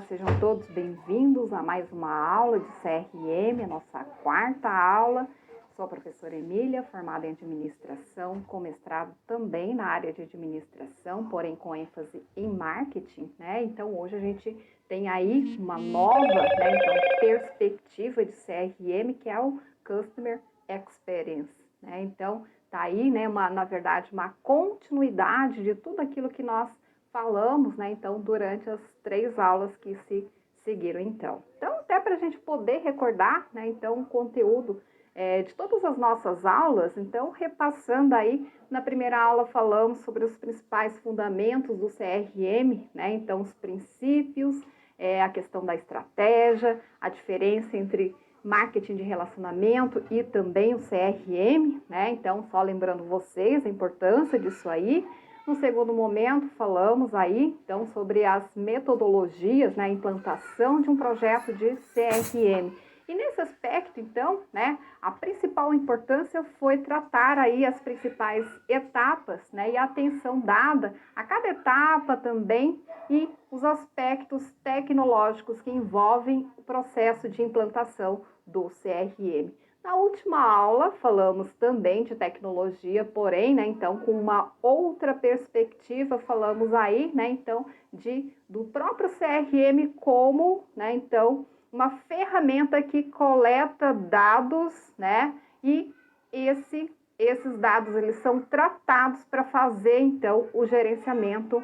sejam todos bem-vindos a mais uma aula de CRM, a nossa quarta aula. Sou a professora Emília, formada em administração, com mestrado também na área de administração, porém com ênfase em marketing, né? Então hoje a gente tem aí uma nova, perspectiva de CRM, que é o Customer Experience, né? Então tá aí, né, na verdade, uma continuidade de tudo aquilo que nós falamos, né, então, durante as 3 aulas que se seguiram, então. Então, até para a gente poder recordar, né, então, o conteúdo de todas as nossas aulas, então, repassando aí, na primeira aula falamos sobre os principais fundamentos do CRM, né, então, os princípios, a questão da estratégia, a diferença entre marketing de relacionamento e também o CRM, né, então, só lembrando vocês a importância disso aí. No segundo momento, falamos aí, então, sobre as metodologias, né, a implantação de um projeto de CRM. E nesse aspecto, então, né, a principal importância foi tratar aí as principais etapas, né, e a atenção dada a cada etapa também e os aspectos tecnológicos que envolvem o processo de implantação do CRM. Na última aula, falamos também de tecnologia, porém, né, então, com uma outra perspectiva, falamos aí, né, então, do próprio CRM como, né, então, uma ferramenta que coleta dados, né, e esses dados, eles são tratados para fazer, então, o gerenciamento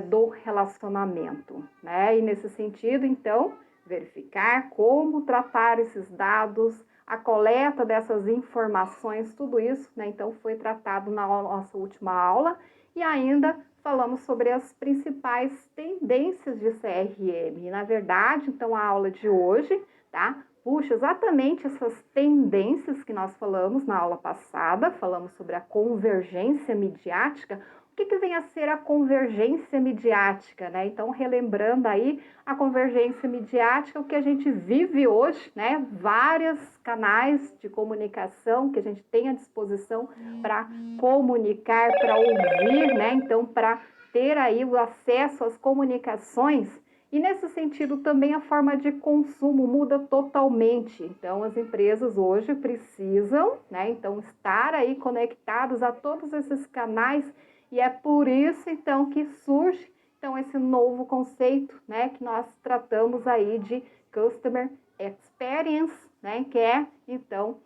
do relacionamento, né, e nesse sentido, então, verificar como tratar esses dados, a coleta dessas informações, tudo isso, né, então foi tratado na nossa última aula e ainda falamos sobre as principais tendências de CRM. E, na verdade, então a aula de hoje, tá, puxa exatamente essas tendências que nós falamos na aula passada, falamos sobre a convergência midiática. O que vem a ser a convergência midiática, né? Então, relembrando aí a convergência midiática, o que a gente vive hoje, né? Vários canais de comunicação que a gente tem à disposição para comunicar, para ouvir, né? Então, para ter aí o acesso às comunicações. E nesse sentido também a forma de consumo muda totalmente. Então, as empresas hoje precisam, né? Então, estar aí conectados a todos esses canais. E é por isso, então, que surge, então, esse novo conceito, né, que nós tratamos aí de Customer Experience, né, que é, então,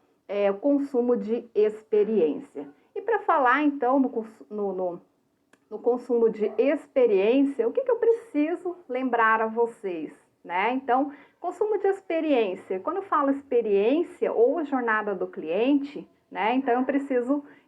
o consumo de experiência. E para falar, então, no consumo de experiência, o que eu preciso lembrar a vocês, né? Então, consumo de experiência, quando eu falo experiência ou jornada do cliente, né?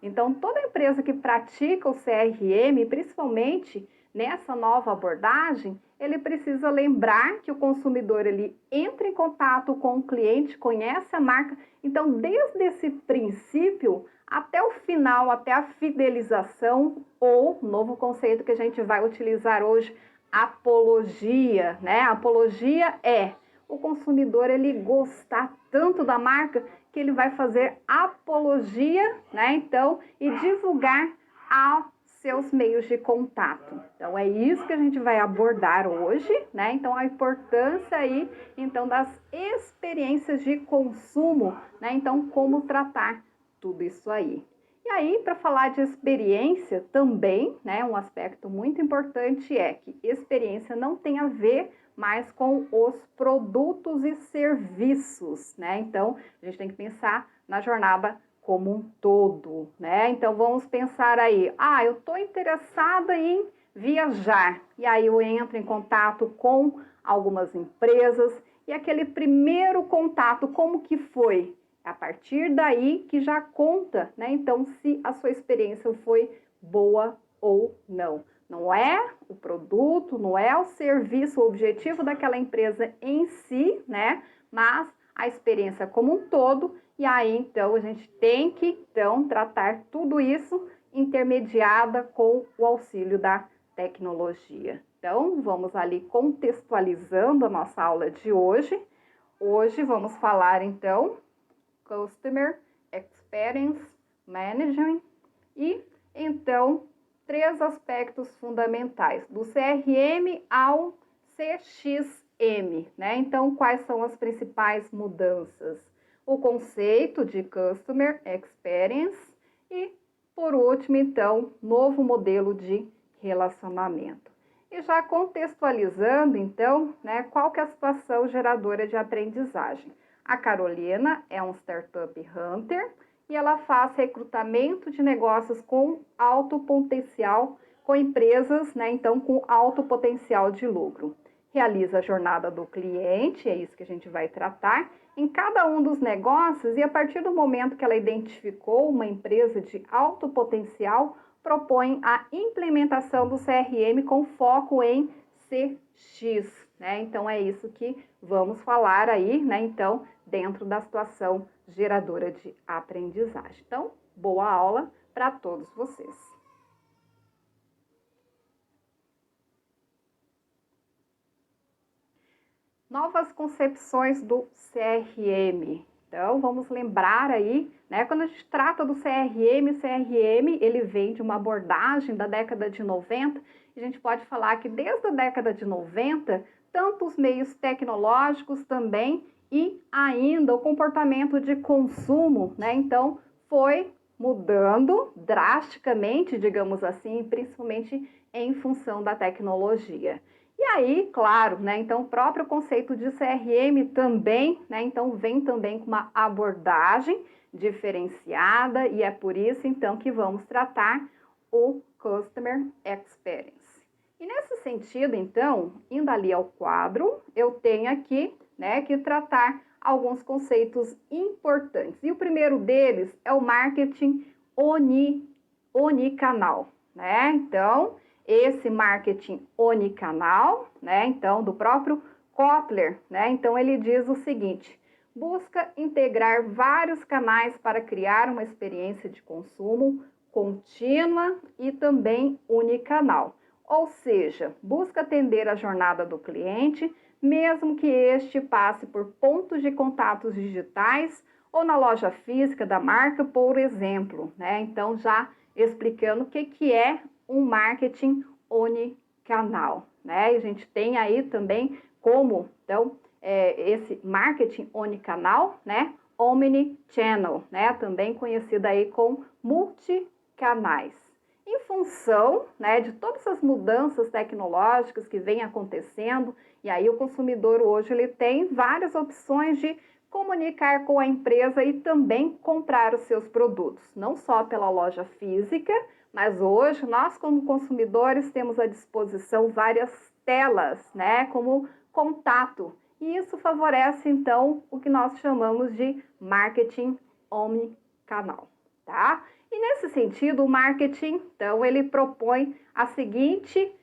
Então toda empresa que pratica o CRM, principalmente nessa nova abordagem, ele precisa lembrar que o consumidor, ele entra em contato com o cliente, conhece a marca, então desde esse princípio até o final, até a fidelização, ou novo conceito que a gente vai utilizar hoje, apologia, né? Apologia é o consumidor, ele gostar tanto da marca que ele vai fazer apologia, né? Então, e divulgar aos seus meios de contato. Então, é isso que a gente vai abordar hoje, né? Então, a importância aí, então, das experiências de consumo, né? Então, como tratar tudo isso aí. E aí, para falar de experiência também, né, um aspecto muito importante é que experiência não tem a ver mais com os produtos e serviços, né? Então, a gente tem que pensar na jornada como um todo, né? Então, vamos pensar aí, eu estou interessada em viajar, e aí eu entro em contato com algumas empresas, e aquele primeiro contato, como que foi? A partir daí que já conta, né? Então, se a sua experiência foi boa ou não. Não é o produto, não é o serviço, o objetivo daquela empresa em si, né? Mas a experiência como um todo. E aí, então, a gente tem que, então, tratar tudo isso intermediada com o auxílio da tecnologia. Então, vamos ali contextualizando a nossa aula de hoje. Hoje vamos falar, então, Customer Experience Management e, então, 3 aspectos fundamentais, do CRM ao CXM, né? Então, quais são as principais mudanças? O conceito de Customer Experience e, por último, então, novo modelo de relacionamento. E já contextualizando, então, né, qual que é a situação geradora de aprendizagem? A Carolina é um Startup Hunter e ela faz recrutamento de negócios com alto potencial, com empresas, né, então, com alto potencial de lucro. Realiza a jornada do cliente, é isso que a gente vai tratar, em cada um dos negócios e a partir do momento que ela identificou uma empresa de alto potencial, propõe a implementação do CRM com foco em CX, né? Então é isso que vamos falar aí, né? Então, dentro da situação geradora de aprendizagem. Então, boa aula para todos vocês. Novas concepções do CRM. Então, vamos lembrar aí, né, quando a gente trata do CRM, ele vem de uma abordagem da década de 90, e a gente pode falar que desde a década de 90, tanto os meios tecnológicos também e ainda o comportamento de consumo, né, então foi mudando drasticamente, digamos assim, principalmente em função da tecnologia. E aí, claro, né, então o próprio conceito de CRM também, né, então vem também com uma abordagem diferenciada e é por isso então que vamos tratar o Customer Experience. E nesse sentido, então, indo ali ao quadro, eu tenho aqui, né, que tratar alguns conceitos importantes. E o primeiro deles é o marketing onicanal, né? Então, esse marketing onicanal, né? Então, do próprio Kotler, né? Então, ele diz o seguinte: busca integrar vários canais para criar uma experiência de consumo contínua e também unicanal. Ou seja, busca atender a jornada do cliente, mesmo que este passe por pontos de contatos digitais ou na loja física da marca, por exemplo, né? Então, já explicando o que é um marketing onicanal, né? E a gente tem aí também como, então, esse marketing onicanal, né? Omnichannel, né? Também conhecido aí como multicanais. Em função, né, de todas as mudanças tecnológicas que vêm acontecendo, e aí o consumidor hoje ele tem várias opções de comunicar com a empresa e também comprar os seus produtos, não só pela loja física, mas hoje nós como consumidores temos à disposição várias telas, né, como contato. E isso favorece então o que nós chamamos de marketing omnicanal, tá? E nesse sentido, o marketing, então, ele propõe a seguinte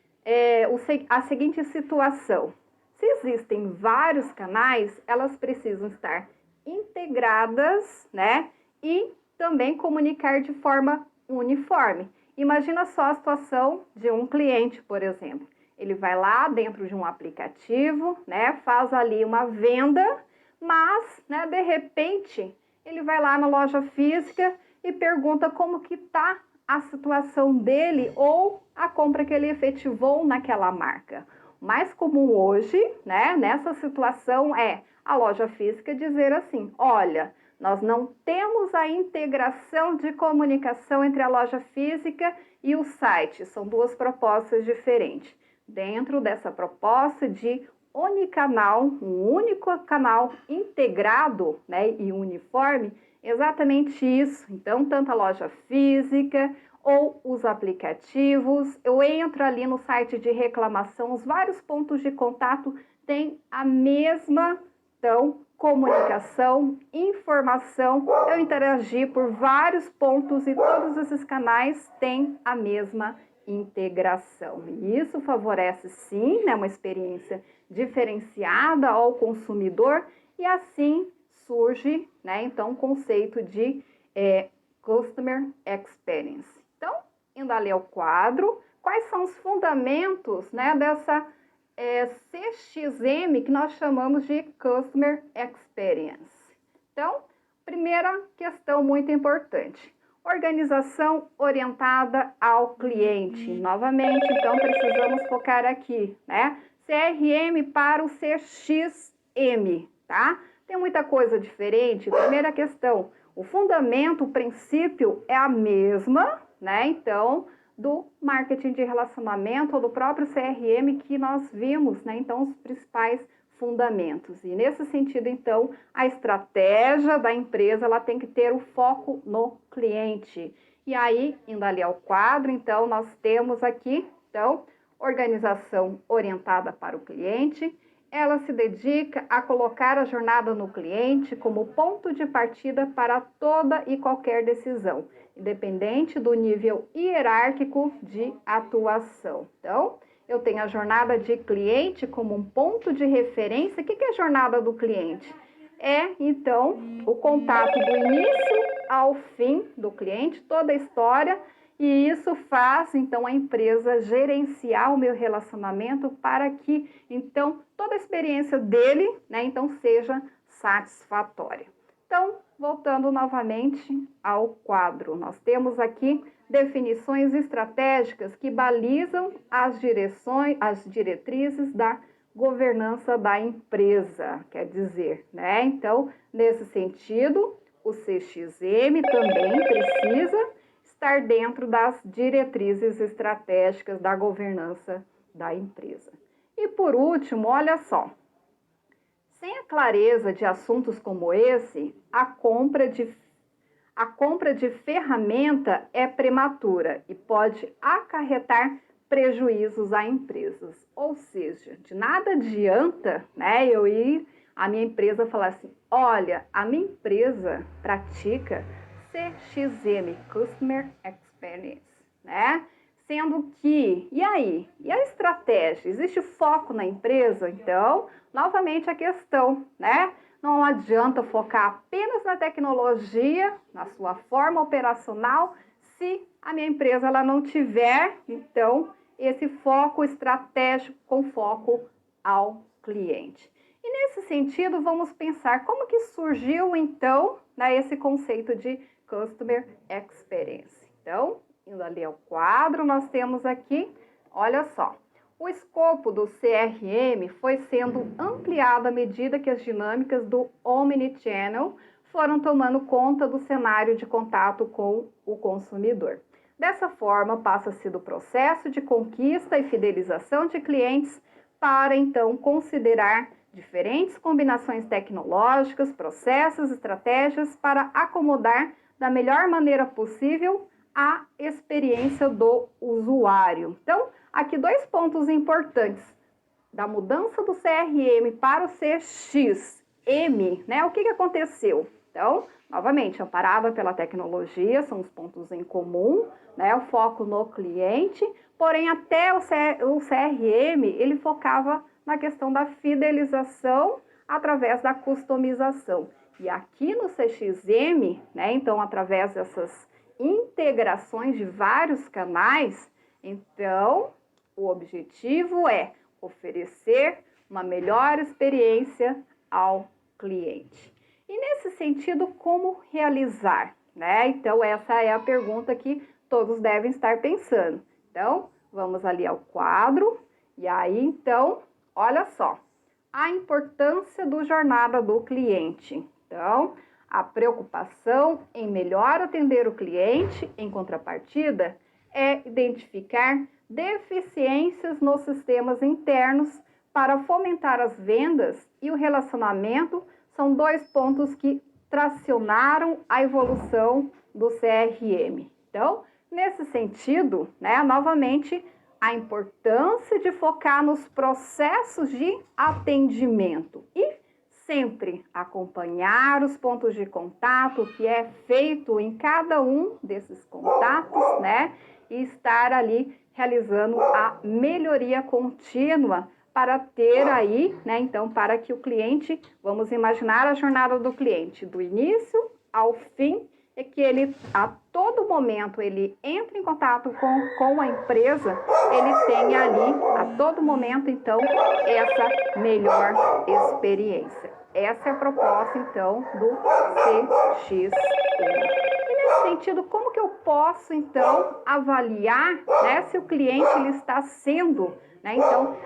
situação. Se existem vários canais, elas precisam estar integradas, né? E também comunicar de forma uniforme. Imagina só a situação de um cliente, por exemplo. Ele vai lá dentro de um aplicativo, né? Faz ali uma venda, mas, né, de repente, ele vai lá na loja física e pergunta como que está a situação dele ou a compra que ele efetivou naquela marca. O mais comum hoje, né, nessa situação é a loja física dizer assim: olha, nós não temos a integração de comunicação entre a loja física e o site. São duas propostas diferentes. Dentro dessa proposta de unicanal, um único canal integrado, né, e uniforme, exatamente isso. Então, tanto a loja física ou os aplicativos, eu entro ali no site de reclamação, os vários pontos de contato têm a mesma, então, comunicação, informação, eu interagi por vários pontos e todos esses canais têm a mesma integração. E isso favorece sim, né, uma experiência diferenciada ao consumidor e assim surge, né, então, o conceito de Customer Experience. Então, indo ali ao quadro, quais são os fundamentos, né, dessa CXM que nós chamamos de Customer Experience? Então, primeira questão muito importante. Organização orientada ao cliente. Novamente, então, precisamos focar aqui, né? CRM para o CXM, tá? Tem muita coisa diferente. Primeira questão, o fundamento, o princípio é a mesma, né? Então, do marketing de relacionamento ou do próprio CRM que nós vimos, né? Então, os principais fundamentos. E nesse sentido, então, a estratégia da empresa, ela tem que ter o foco no cliente. E aí, indo ali ao quadro, então, nós temos aqui, então, organização orientada para o cliente. Ela se dedica a colocar a jornada no cliente como ponto de partida para toda e qualquer decisão, independente do nível hierárquico de atuação. Então, eu tenho a jornada de cliente como um ponto de referência. O que é a jornada do cliente? É, então, o contato do início ao fim do cliente, toda a história, e isso faz, então, a empresa gerenciar o meu relacionamento para que, então, toda a experiência dele, né, então, seja satisfatória. Então, voltando novamente ao quadro, nós temos aqui definições estratégicas que balizam as diretrizes da governança da empresa, quer dizer, né? Então, nesse sentido, o CXM também precisa estar dentro das diretrizes estratégicas da governança da empresa. E por último, olha só, sem a clareza de assuntos como esse, a compra de ferramenta é prematura e pode acarretar prejuízos a empresas. Ou seja, de nada adianta, né, eu ir a minha empresa falar assim, olha, a minha empresa pratica CXM, Customer Experience, né? Sendo que, e aí? E a estratégia? Existe foco na empresa? Então, novamente a questão, né? Não adianta focar apenas na tecnologia, na sua forma operacional, se a minha empresa ela não tiver, então, esse foco estratégico com foco ao cliente. E nesse sentido, vamos pensar como que surgiu, então, né, esse conceito de Customer Experience. Então, indo ali ao quadro, nós temos aqui, olha só, o escopo do CRM foi sendo ampliado à medida que as dinâmicas do Omnichannel foram tomando conta do cenário de contato com o consumidor. Dessa forma, passa-se do processo de conquista e fidelização de clientes para, então, considerar diferentes combinações tecnológicas, processos, estratégias para acomodar da melhor maneira possível a experiência do usuário. Então, aqui dois pontos importantes da mudança do CRM para o CXM, né? O que aconteceu? Então, novamente, amparada pela tecnologia, são os pontos em comum, né? O foco no cliente, porém até o CRM, ele focava na questão da fidelização através da customização. E aqui no CXM, né? Então, através dessas integrações de vários canais, então, o objetivo é oferecer uma melhor experiência ao cliente. E nesse sentido, como realizar, né? Então, essa é a pergunta que todos devem estar pensando. Então, vamos ali ao quadro, e aí, então, olha só, a importância do jornada do cliente. Então, a preocupação em melhor atender o cliente, em contrapartida, é identificar deficiências nos sistemas internos para fomentar as vendas e o relacionamento são dois pontos que tracionaram a evolução do CRM. Então, nesse sentido, né, novamente, a importância de focar nos processos de atendimento e sempre acompanhar os pontos de contato que é feito em cada um desses contatos, né? E estar ali realizando a melhoria contínua para ter aí, né? Então, para que o cliente, vamos imaginar a jornada do cliente, do início ao fim, é que ele, a todo momento, ele entra em contato com a empresa, ele tem ali, a todo momento, então, essa melhor experiência. Essa é a proposta, então, do CXM. E nesse sentido, como que eu posso, então, avaliar, né, se o cliente ele está sendo, né, então,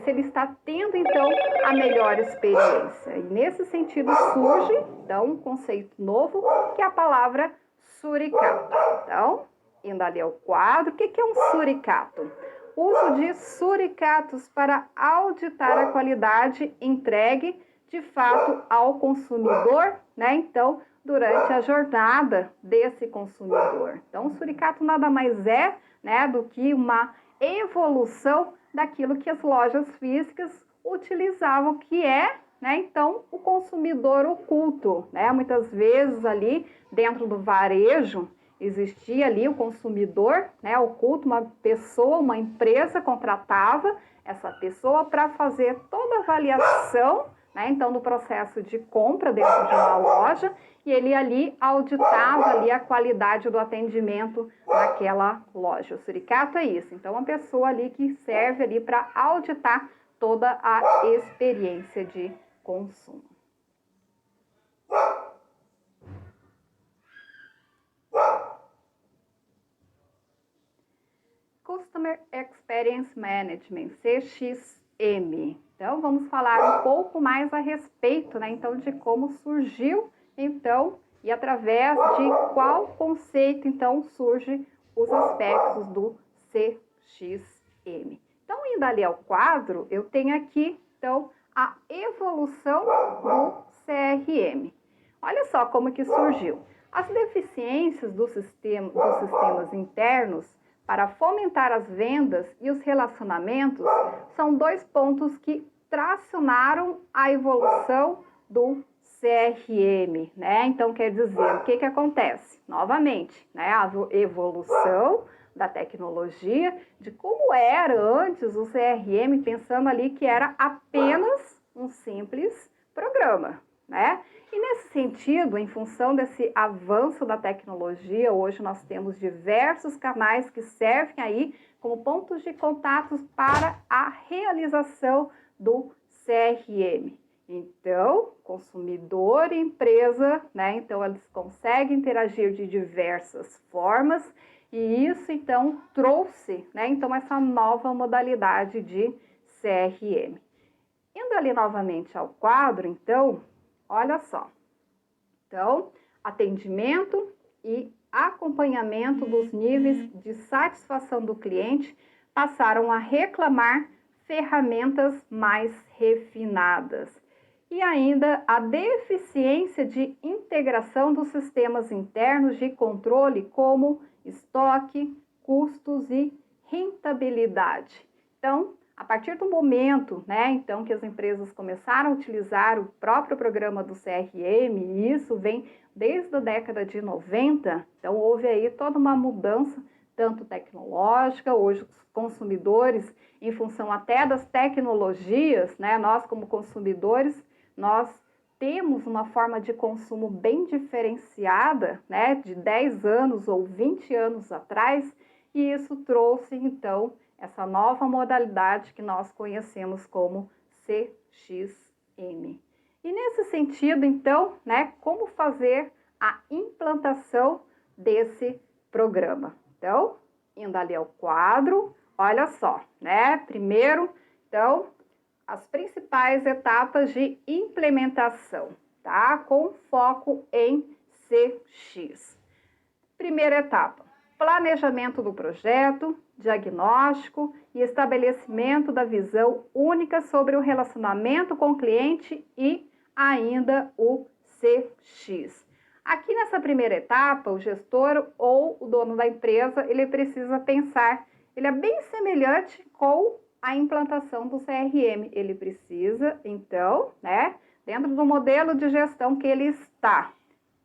se ele está tendo, então, a melhor experiência? E nesse sentido surge, então, um conceito novo, que é a palavra suricato. Então, indo ali ao quadro, o que é um suricato? Uso de suricatos para auditar a qualidade entregue, de fato, ao consumidor, né, então, durante a jornada desse consumidor. Então, o suricato nada mais é, né, do que uma evolução daquilo que as lojas físicas utilizavam, que é, né, então, o consumidor oculto, né? Muitas vezes ali dentro do varejo existia ali o consumidor, né, oculto, uma pessoa, uma empresa contratava essa pessoa para fazer toda a avaliação, né, então, do processo de compra dentro de uma loja, e ele ali auditava ali a qualidade do atendimento naquela loja. O suricato é isso. Então, uma pessoa ali que serve ali para auditar toda a experiência de consumo. Customer Experience Management, CXM. Então, vamos falar um pouco mais a respeito, né, então, de como surgiu, então, e através de qual conceito, então, surge os aspectos do CXM. Então, indo ali ao quadro, eu tenho aqui, então, a evolução do CRM. Olha só como que surgiu. As deficiências dos sistemas internos para fomentar as vendas e os relacionamentos são dois pontos que tracionaram a evolução do CRM, né? Então, quer dizer, o que acontece? Novamente, né? A evolução da tecnologia, de como era antes o CRM, pensando ali que era apenas um simples programa, né? E nesse sentido, em função desse avanço da tecnologia, hoje nós temos diversos canais que servem aí como pontos de contatos para a realização do CRM. Então, consumidor e empresa, né? Então, eles conseguem interagir de diversas formas e isso, então, trouxe, né? Então, essa nova modalidade de CRM. Indo ali novamente ao quadro, então, olha só. Então, atendimento e acompanhamento dos níveis de satisfação do cliente passaram a reclamar ferramentas mais refinadas. E ainda a deficiência de integração dos sistemas internos de controle como estoque, custos e rentabilidade. Então, a partir do momento, né, então, que as empresas começaram a utilizar o próprio programa do CRM, e isso vem desde a década de 90, então houve aí toda uma mudança, tanto tecnológica, hoje os consumidores, em função até das tecnologias, né, nós como consumidores, nós temos uma forma de consumo bem diferenciada, né, de 10 anos ou 20 anos atrás, e isso trouxe, então, essa nova modalidade que nós conhecemos como CXM. E nesse sentido, então, né, como fazer a implantação desse programa? Então, indo ali ao quadro, olha só, né? Primeiro, então, as principais etapas de implementação, tá? Com foco em CX. Primeira etapa, planejamento do projeto, diagnóstico e estabelecimento da visão única sobre o relacionamento com o cliente e ainda o CX. Aqui nessa primeira etapa, o gestor ou o dono da empresa, ele precisa pensar, ele é bem semelhante com a implantação do CRM. Ele precisa, então, né, dentro do modelo de gestão que ele está,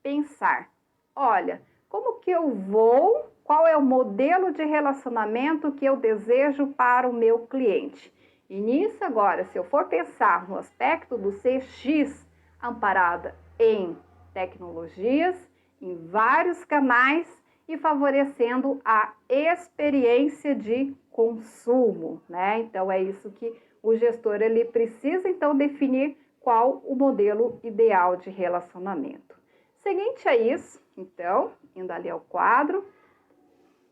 pensar, olha, como que eu vou, qual é o modelo de relacionamento que eu desejo para o meu cliente? E nisso agora, se eu for pensar no aspecto do CX, amparada em tecnologias, em vários canais e favorecendo a experiência de consumo, né? Então, é isso que o gestor ele precisa, então, definir qual o modelo ideal de relacionamento. Seguinte a isso, Então, indo ali ao quadro,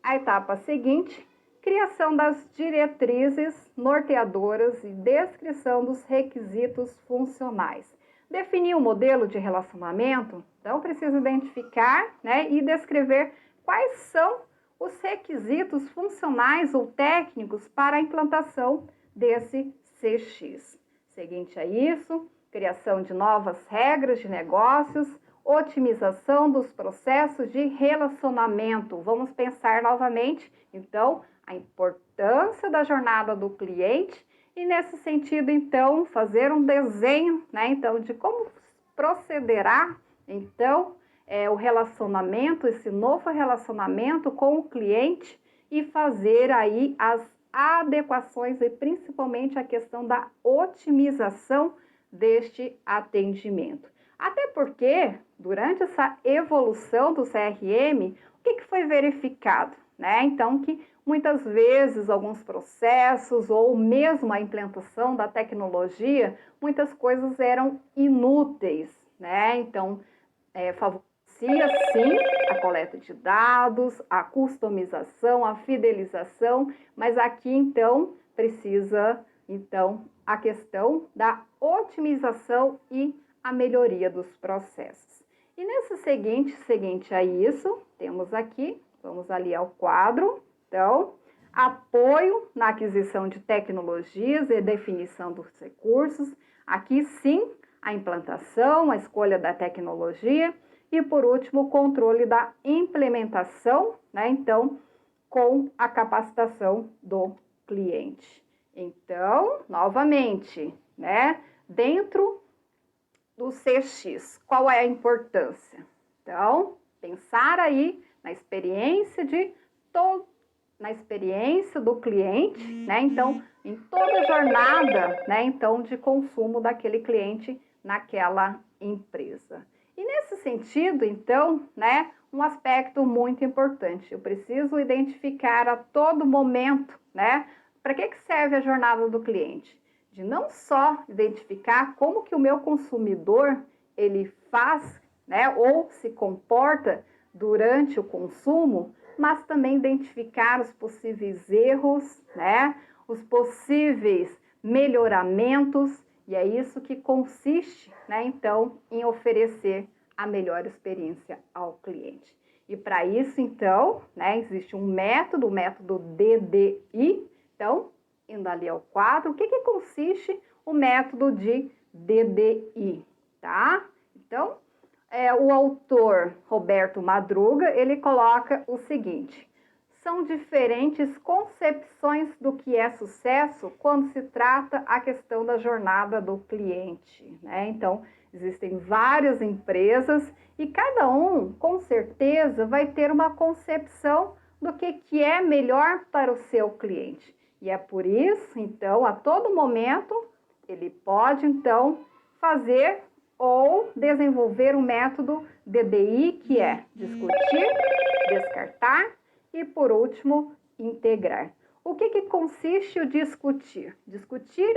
a etapa seguinte, criação das diretrizes norteadoras e descrição dos requisitos funcionais. Definir o modelo de relacionamento, então preciso identificar, né, e descrever quais são os requisitos funcionais ou técnicos para a implantação desse CX. Seguinte a isso, criação de novas regras de negócios, otimização dos processos de relacionamento. Vamos pensar novamente, então, a importância da jornada do cliente e, nesse sentido, então, fazer um desenho, né, então, de como procederá, então, o relacionamento, esse novo relacionamento com o cliente e fazer aí as adequações e principalmente a questão da otimização deste atendimento. Até porque, durante essa evolução do CRM, o que foi verificado? Né? Então, que muitas vezes alguns processos ou mesmo a implantação da tecnologia, muitas coisas eram inúteis, né? Então, favorecia sim a coleta de dados, a customização, a fidelização, mas aqui então precisa a questão da otimização e a melhoria dos processos. E nesse seguinte a isso, temos aqui, vamos ali ao quadro, então, apoio na aquisição de tecnologias e definição dos recursos, aqui sim, a implantação, a escolha da tecnologia e, por último, o controle da implementação, né, então, com a capacitação do cliente. Então, novamente, né, dentro do CX, qual é a importância? Então, pensar aí na experiência do cliente, né? Então, em toda a jornada, né? Então, de consumo daquele cliente naquela empresa. E nesse sentido, então, né? Um aspecto muito importante. Eu preciso identificar a todo momento, né? Para que serve a jornada do cliente? De não só identificar como que o meu consumidor ele faz, né, ou se comporta durante o consumo, mas também identificar os possíveis erros, né, os possíveis melhoramentos, e é isso que consiste, né, então, em oferecer a melhor experiência ao cliente. E para isso, então, né, existe um método, o método DDI, então, indo ali ao quadro, o que consiste o método de DDI, tá? Então, o autor Roberto Madruga, ele coloca o seguinte: são diferentes concepções do que é sucesso quando se trata a questão da jornada do cliente, né? Então, existem várias empresas e cada um, com certeza, vai ter uma concepção do que é melhor para o seu cliente. E é por isso, então, a todo momento, ele pode, então, fazer ou desenvolver um método DDI, que é discutir, descartar e, por último, integrar. O que consiste o discutir? Discutir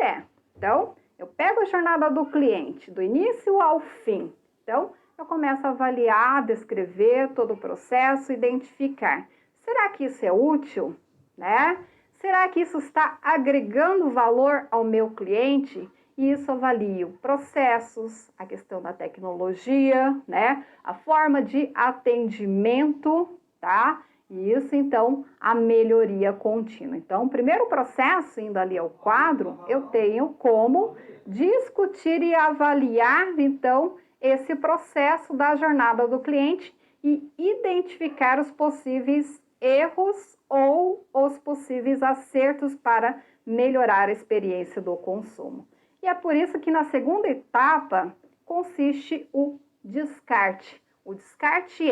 então, eu pego a jornada do cliente, do início ao fim. Então, eu começo a avaliar, descrever todo o processo, identificar. Será que isso é útil? Né? Será que isso está agregando valor ao meu cliente? E isso avalio processos, a questão da tecnologia, né? A forma de atendimento, tá? E isso, então, a melhoria contínua. Então, o primeiro processo, indo ali ao quadro, eu tenho como discutir e avaliar, então, esse processo da jornada do cliente e identificar os possíveis erros ou os possíveis acertos para melhorar a experiência do consumo. E é por isso que na segunda etapa consiste o descarte. O descarte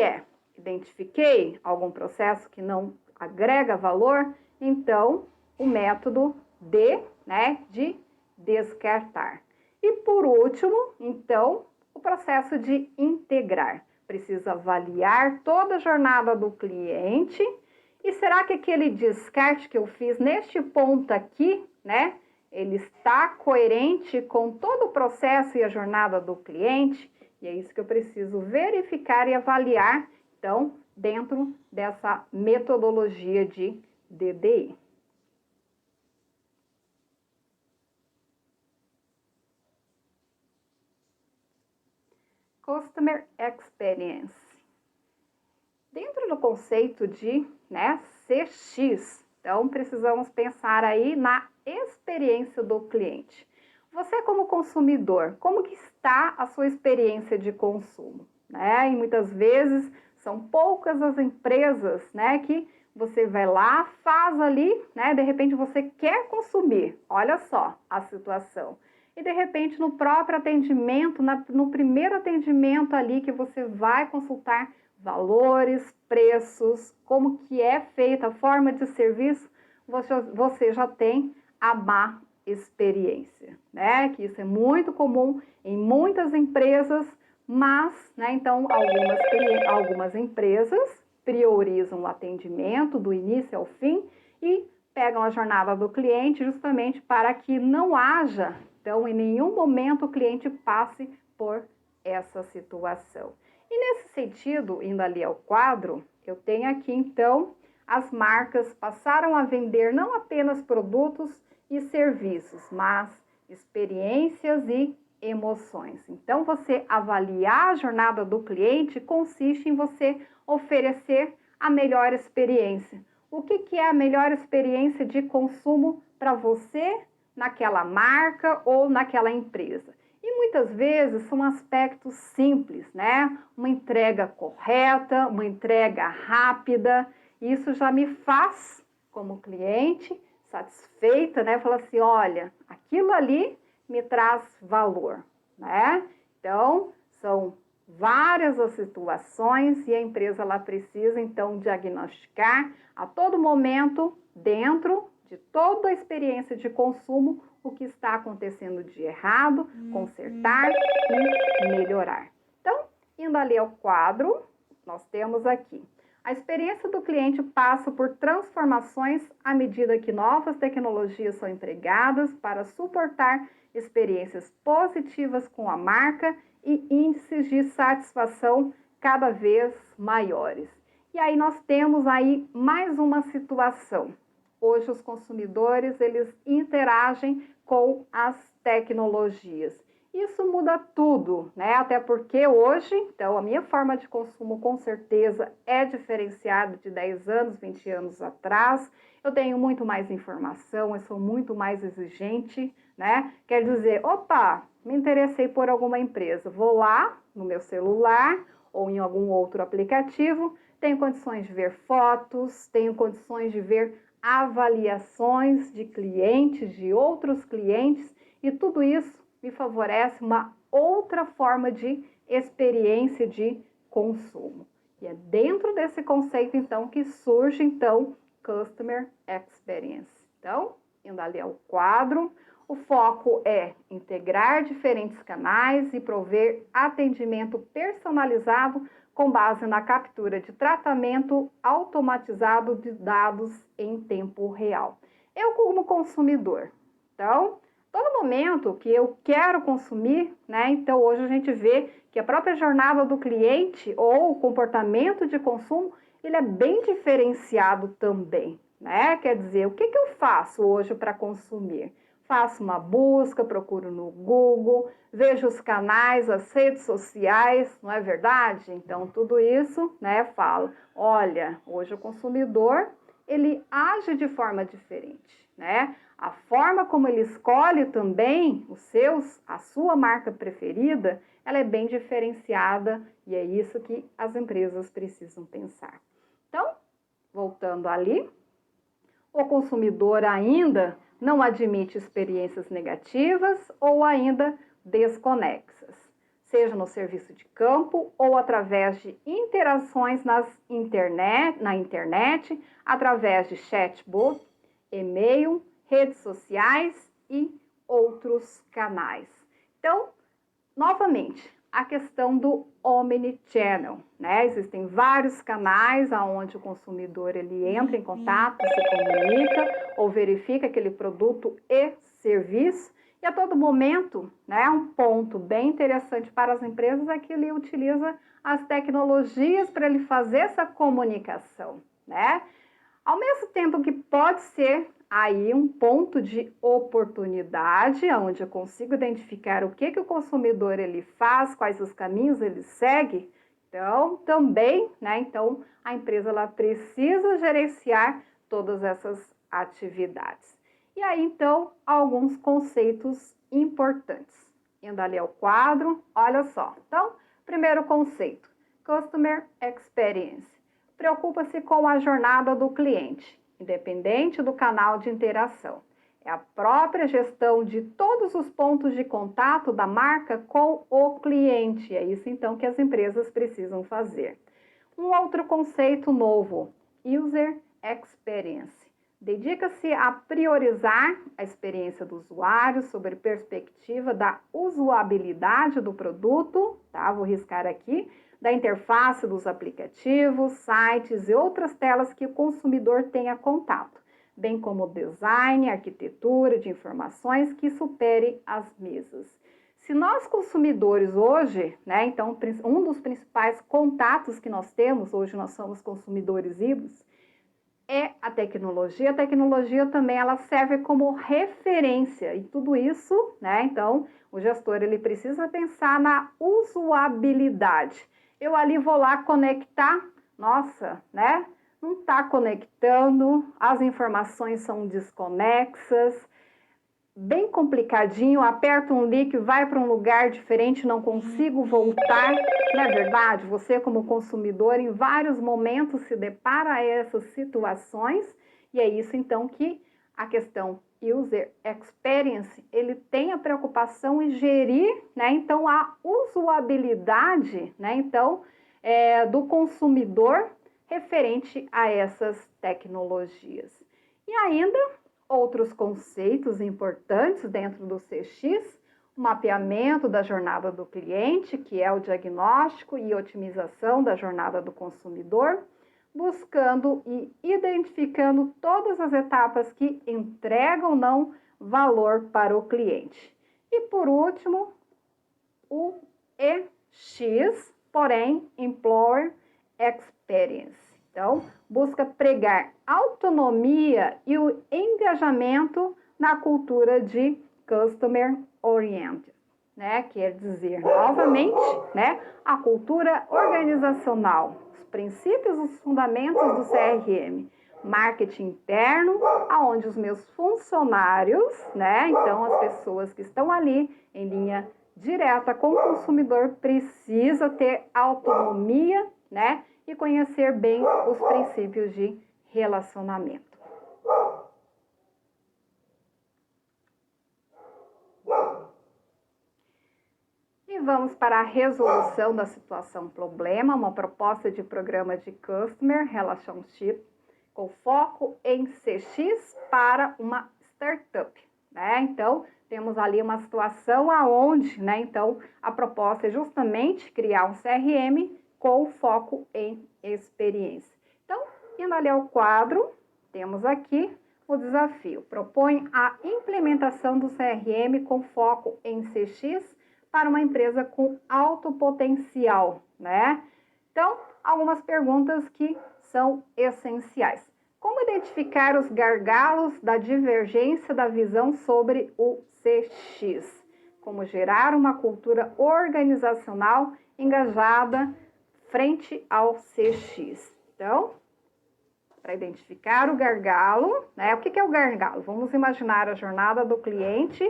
identifiquei algum processo que não agrega valor, então o método de descartar. E por último, então, o processo de integrar. Precisa avaliar toda a jornada do cliente. E será que aquele descarte que eu fiz neste ponto aqui, né, ele está coerente com todo o processo e a jornada do cliente? E é isso que eu preciso verificar e avaliar então, dentro dessa metodologia de DDI. Customer Experience. Dentro do conceito de CX, então precisamos pensar aí na experiência do cliente. Você como consumidor, como que está a sua experiência de consumo? E muitas vezes são poucas as empresas que você vai lá, faz ali, de repente você quer consumir, olha só a situação. E de repente no próprio atendimento, no primeiro atendimento ali que você vai consultar valores, preços, como que é feita a forma de serviço, você já tem a má experiência, que isso é muito comum em muitas empresas, mas, então, algumas empresas priorizam o atendimento do início ao fim e pegam a jornada do cliente justamente para que não haja, então, em nenhum momento o cliente passe por essa situação. E nesse sentido, indo ali ao quadro, eu tenho aqui, então, as marcas passaram a vender não apenas produtos e serviços, mas experiências e emoções. Então, você avaliar a jornada do cliente consiste em você oferecer a melhor experiência. O que é a melhor experiência de consumo para você naquela marca ou naquela empresa? E muitas vezes são aspectos simples, Uma entrega correta, uma entrega rápida. Isso já me faz, como cliente, satisfeita, Falar assim, olha, aquilo ali me traz valor, Então, são várias as situações e a empresa ela precisa, então, diagnosticar a todo momento, dentro de toda a experiência de consumo, o que está acontecendo de errado, consertar e melhorar. Então, indo ali ao quadro, nós temos aqui. A experiência do cliente passa por transformações à medida que novas tecnologias são empregadas para suportar experiências positivas com a marca e índices de satisfação cada vez maiores. E aí nós temos aí mais uma situação. Hoje os consumidores, eles interagem com as tecnologias. Isso muda tudo, Até porque hoje, então, a minha forma de consumo com certeza é diferenciada de 10 anos, 20 anos atrás. Eu tenho muito mais informação, eu sou muito mais exigente, Quer dizer, opa, me interessei por alguma empresa, vou lá no meu celular ou em algum outro aplicativo, tenho condições de ver fotos, tenho condições de ver avaliações de clientes, de outros clientes, e tudo isso me favorece uma outra forma de experiência de consumo. E é dentro desse conceito, então, que surge, então, Customer Experience. Então, indo ali ao quadro, o foco é integrar diferentes canais e prover atendimento personalizado com base na captura de tratamento automatizado de dados em tempo real. Eu como consumidor, então, todo momento que eu quero consumir, Então hoje a gente vê que a própria jornada do cliente ou o comportamento de consumo, ele é bem diferenciado também, Quer dizer, o que eu faço hoje para consumir? Faço uma busca, procuro no Google, vejo os canais, as redes sociais, não é verdade? Então, tudo isso, falo, olha, hoje o consumidor, ele age de forma diferente, A forma como ele escolhe também a sua marca preferida, ela é bem diferenciada e é isso que as empresas precisam pensar. Então, voltando ali, o consumidor ainda não admite experiências negativas ou ainda desconexas, seja no serviço de campo ou através de interações na internet, através de chatbot, e-mail, redes sociais e outros canais. Então, novamente, a questão do omnichannel, Existem vários canais onde o consumidor ele entra em contato, se comunica ou verifica aquele produto e serviço. E a todo momento, né, um ponto bem interessante para as empresas é que ele utiliza as tecnologias para ele fazer essa comunicação, né? Ao mesmo tempo que pode ser aí um ponto de oportunidade, onde eu consigo identificar o que o consumidor ele faz, quais os caminhos ele segue. Então, também, né? Então, a empresa ela precisa gerenciar todas essas atividades. E aí, então, alguns conceitos importantes. Indo ali ao quadro, olha só. Então, primeiro conceito, Customer Experience. Preocupa-se com a jornada do cliente, independente do canal de interação. É a própria gestão de todos os pontos de contato da marca com o cliente. É isso, então, que as empresas precisam fazer. Um outro conceito novo, User Experience. Dedica-se a priorizar a experiência do usuário sob a perspectiva da usabilidade do produto, tá? Vou riscar aqui, da interface dos aplicativos, sites e outras telas que o consumidor tenha contato, bem como design, arquitetura de informações que supere as mesas. Se nós consumidores hoje, né, então um dos principais contatos que nós temos, hoje nós somos consumidores híbridos, é a tecnologia também ela serve como referência e tudo isso, né? Então, o gestor ele precisa pensar na usabilidade. Eu ali vou lá conectar, nossa, né? Não está conectando, as informações são desconexas, bem complicadinho, aperto um link, vai para um lugar diferente, não consigo voltar. Não é verdade? Você, como consumidor, em vários momentos se depara a essas situações, e é isso então que a questão User Experience, ele tem a preocupação em gerir, né, então, a usabilidade, né, então, do consumidor referente a essas tecnologias. E ainda outros conceitos importantes dentro do CX, o mapeamento da jornada do cliente, que é o diagnóstico e otimização da jornada do consumidor, buscando e identificando todas as etapas que entregam ou não valor para o cliente. E por último, o EX, porém, Employer Experience. Então, busca pregar autonomia e o engajamento na cultura de Customer Oriented, né? Quer dizer, novamente, né, a cultura organizacional, os princípios, os fundamentos do CRM, marketing interno, aonde os meus funcionários, né, então as pessoas que estão ali em linha direta com o consumidor precisa ter autonomia, né, e conhecer bem os princípios de relacionamento. E vamos para a resolução da situação problema, uma proposta de programa de Customer Relationship com foco em CX para uma startup, né? Então, temos ali uma situação aonde, né, então, a proposta é justamente criar um CRM com foco em experiência. Então, indo ali ao quadro, temos aqui o desafio. Propõe a implementação do CRM com foco em CX para uma empresa com alto potencial, né? Então, algumas perguntas que são essenciais. Como identificar os gargalos da divergência da visão sobre o CX? Como gerar uma cultura organizacional engajada frente ao CX. Então, para identificar o gargalo, né? O que é o gargalo? Vamos imaginar a jornada do cliente.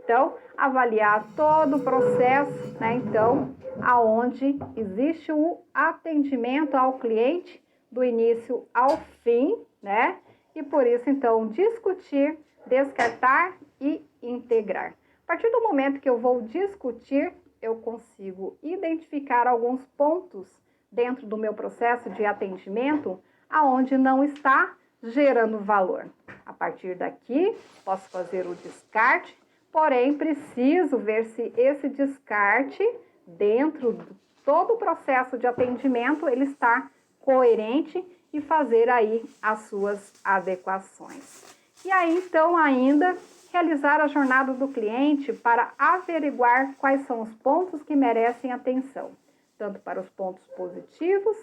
Então, avaliar todo o processo, né? Então, aonde existe o atendimento ao cliente do início ao fim, né? E por isso, então, discutir, descartar e integrar. A partir do momento que eu vou discutir, eu consigo identificar alguns pontos dentro do meu processo de atendimento aonde não está gerando valor. A partir daqui, posso fazer o descarte, porém, preciso ver se esse descarte, dentro de todo o processo de atendimento, ele está coerente e fazer aí as suas adequações. E aí, então, ainda realizar a jornada do cliente para averiguar quais são os pontos que merecem atenção, tanto para os pontos positivos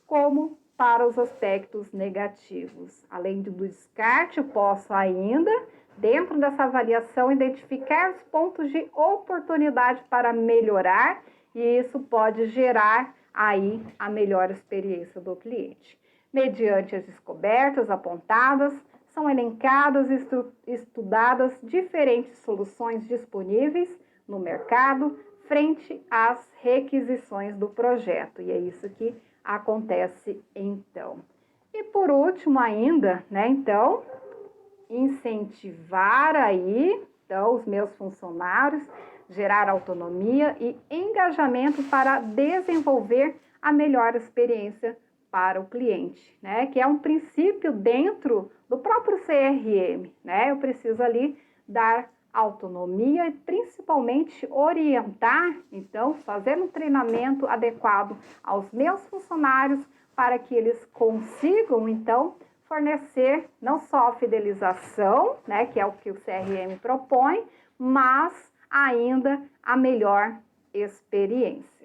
como para os aspectos negativos. Além do descarte, eu posso ainda, dentro dessa avaliação, identificar os pontos de oportunidade para melhorar, e isso pode gerar aí a melhor experiência do cliente. Mediante as descobertas apontadas, são elencadas e estudadas diferentes soluções disponíveis no mercado frente às requisições do projeto. E é isso que acontece então. E por último ainda, né, então, incentivar aí, então, os meus funcionários, gerar autonomia e engajamento para desenvolver a melhor experiência para o cliente, né? Que é um princípio dentro do próprio CRM, né? Eu preciso ali dar autonomia e principalmente orientar, então, fazer um treinamento adequado aos meus funcionários para que eles consigam, então, fornecer não só a fidelização, né, que é o que o CRM propõe, mas ainda a melhor experiência.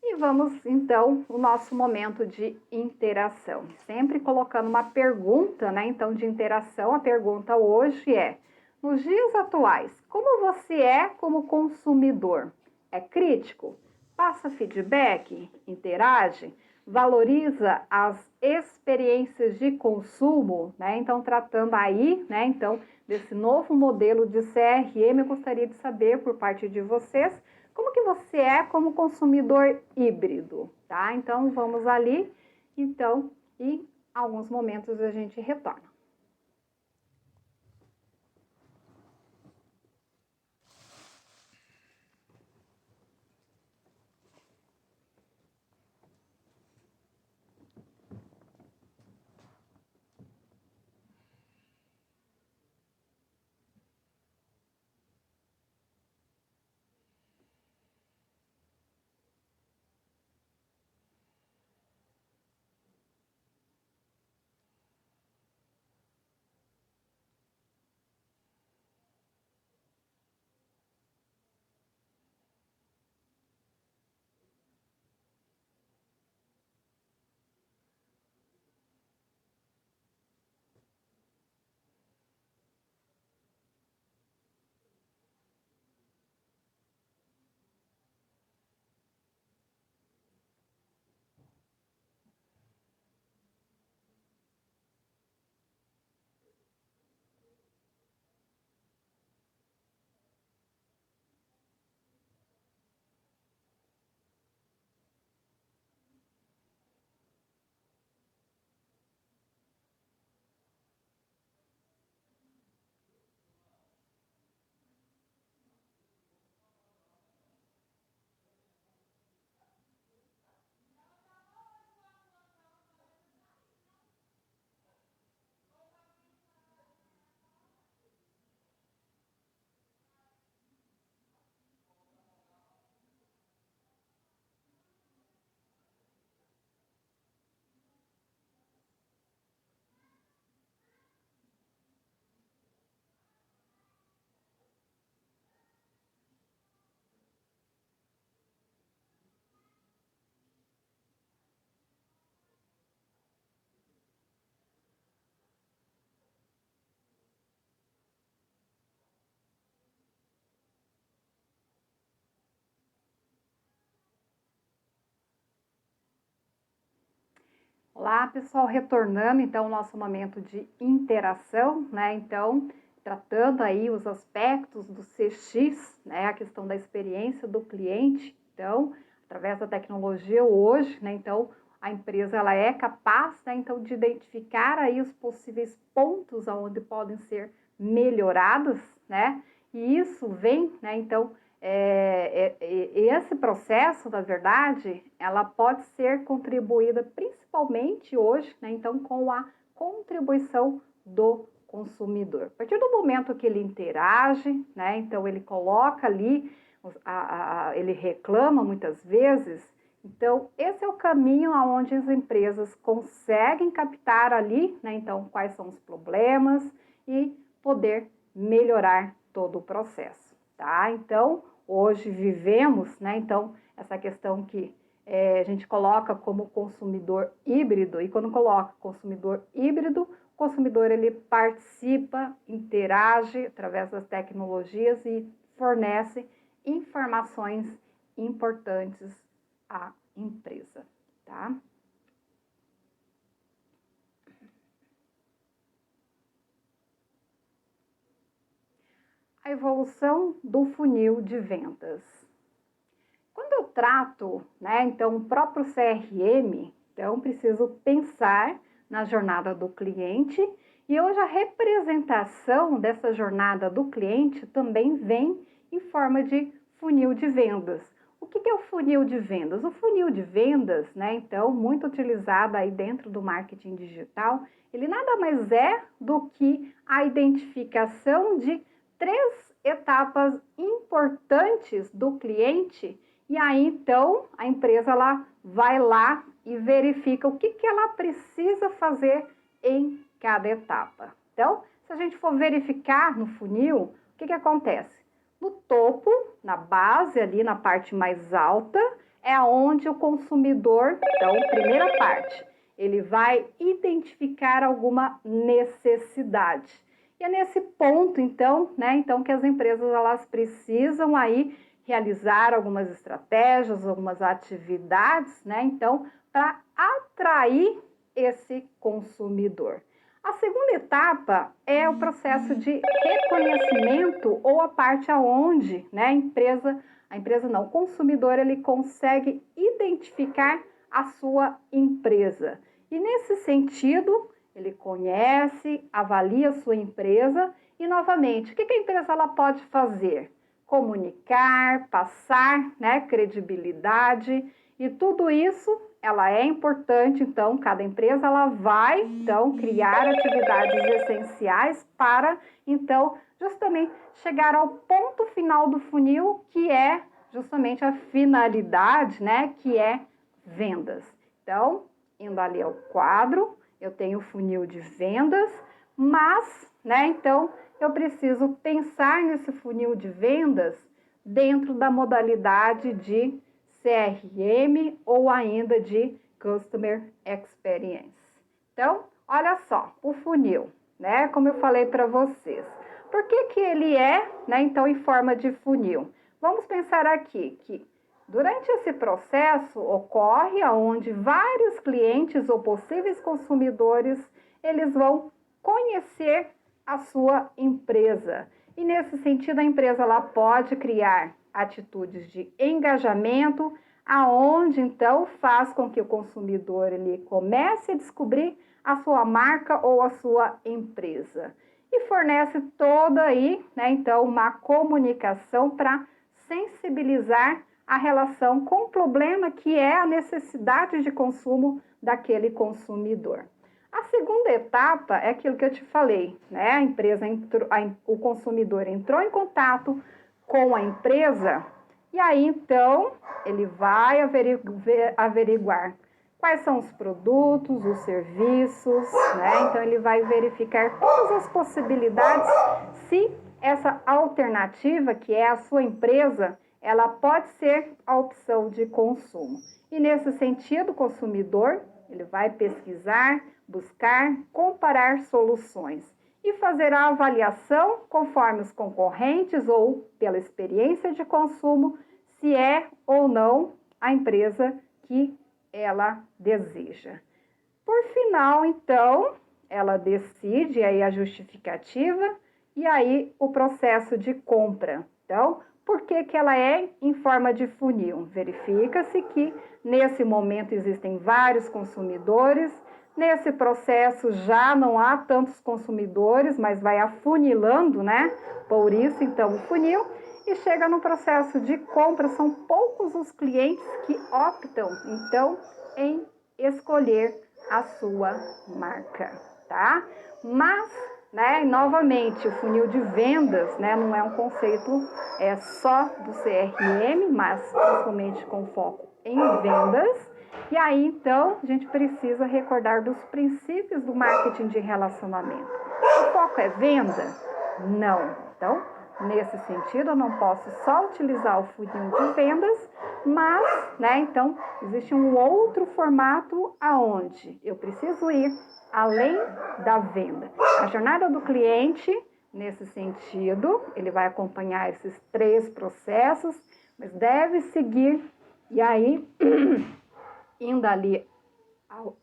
E vamos, então, o nosso momento de interação. Sempre colocando uma pergunta, né? Então, de interação, a pergunta hoje é: nos dias atuais, como você é como consumidor? É crítico? Passa feedback? Interage? Valoriza as experiências de consumo, né? Então, tratando aí, né? Então, desse novo modelo de CRM, eu gostaria de saber por parte de vocês como que você é como consumidor híbrido, tá? Então, vamos ali, então, e alguns momentos a gente retorna. Olá, pessoal, retornando então ao nosso momento de interação, né? Então, tratando aí os aspectos do CX, né? A questão da experiência do cliente. Então, através da tecnologia hoje, né? Então, a empresa ela é capaz, né? Então, de identificar aí os possíveis pontos aonde podem ser melhorados, né? E isso vem, né? Então, esse processo, na verdade, ela pode ser contribuída principalmente hoje, né, então, com a contribuição do consumidor. A partir do momento que ele interage, né, então ele coloca ali, ele reclama muitas vezes, Então, esse é o caminho aonde as empresas conseguem captar ali, né, então, quais são os problemas e poder melhorar todo o processo, tá? Então, hoje vivemos, né, então, essa questão que a gente coloca como consumidor híbrido, e quando coloca consumidor híbrido, o consumidor ele participa, interage através das tecnologias e fornece informações importantes à empresa, tá? A evolução do funil de vendas. Quando eu trato, né, então, o próprio CRM, então, preciso pensar na jornada do cliente e hoje a representação dessa jornada do cliente também vem em forma de funil de vendas. O que é o funil de vendas? O funil de vendas, né, então, muito utilizado aí dentro do marketing digital, ele nada mais é do que a identificação de 3 etapas importantes do cliente. E aí, então, a empresa ela vai lá e verifica o que ela precisa fazer em cada etapa. Então, se a gente for verificar no funil, o que acontece? No topo, na base, ali na parte mais alta, é onde o consumidor, então, primeira parte, ele vai identificar alguma necessidade. E é nesse ponto, então, né, então que as empresas elas precisam aí realizar algumas estratégias, algumas atividades, né? Então, para atrair esse consumidor. A segunda etapa é o processo de reconhecimento ou a parte aonde, né, a empresa não, o consumidor ele consegue identificar a sua empresa. E nesse sentido, ele conhece, avalia a sua empresa e novamente, o que a empresa ela pode fazer? Comunicar, passar, né, credibilidade e tudo isso, ela é importante, então, cada empresa ela vai, então, criar atividades essenciais para, então, justamente chegar ao ponto final do funil, que é justamente a finalidade, né, que é vendas. Então, indo ali ao quadro, eu tenho o funil de vendas, mas, né, então, eu preciso pensar nesse funil de vendas dentro da modalidade de CRM ou ainda de Customer Experience. Então, olha só, o funil, né, como eu falei para vocês. Por que ele é, né, então, em forma de funil? Vamos pensar aqui que durante esse processo ocorre onde vários clientes ou possíveis consumidores, eles vão conhecer a sua empresa. E nesse sentido, a empresa ela pode criar atitudes de engajamento, aonde então faz com que o consumidor ele comece a descobrir a sua marca ou a sua empresa. E fornece toda aí, né, então, uma comunicação para sensibilizar a relação com o problema que é a necessidade de consumo daquele consumidor. A segunda etapa é aquilo que eu te falei, né? A empresa o consumidor entrou em contato com a empresa e aí então ele vai averiguar quais são os produtos, os serviços, né? Então ele vai verificar todas as possibilidades se essa alternativa, que é a sua empresa, ela pode ser a opção de consumo. E nesse sentido, o consumidor, ele vai pesquisar, buscar, comparar soluções e fazer a avaliação conforme os concorrentes ou pela experiência de consumo, se é ou não a empresa que ela deseja. Por final, então, ela decide aí a justificativa e aí o processo de compra. Então, por que ela é em forma de funil? Verifica-se que nesse momento existem vários consumidores, nesse processo já não há tantos consumidores, mas vai afunilando, né? Por isso, então, o funil e chega no processo de compra, são poucos os clientes que optam, então, em escolher a sua marca, tá? Mas né? E novamente, o funil de vendas, né, não é um conceito só do CRM, mas principalmente com foco em vendas. E aí, então, a gente precisa recordar dos princípios do marketing de relacionamento. O foco é venda? Não. Então, nesse sentido, eu não posso só utilizar o funil de vendas, mas, né, então, existe um outro formato aonde eu preciso ir além da venda. A jornada do cliente, nesse sentido, ele vai acompanhar esses 3 processos, mas deve seguir, e aí, indo ali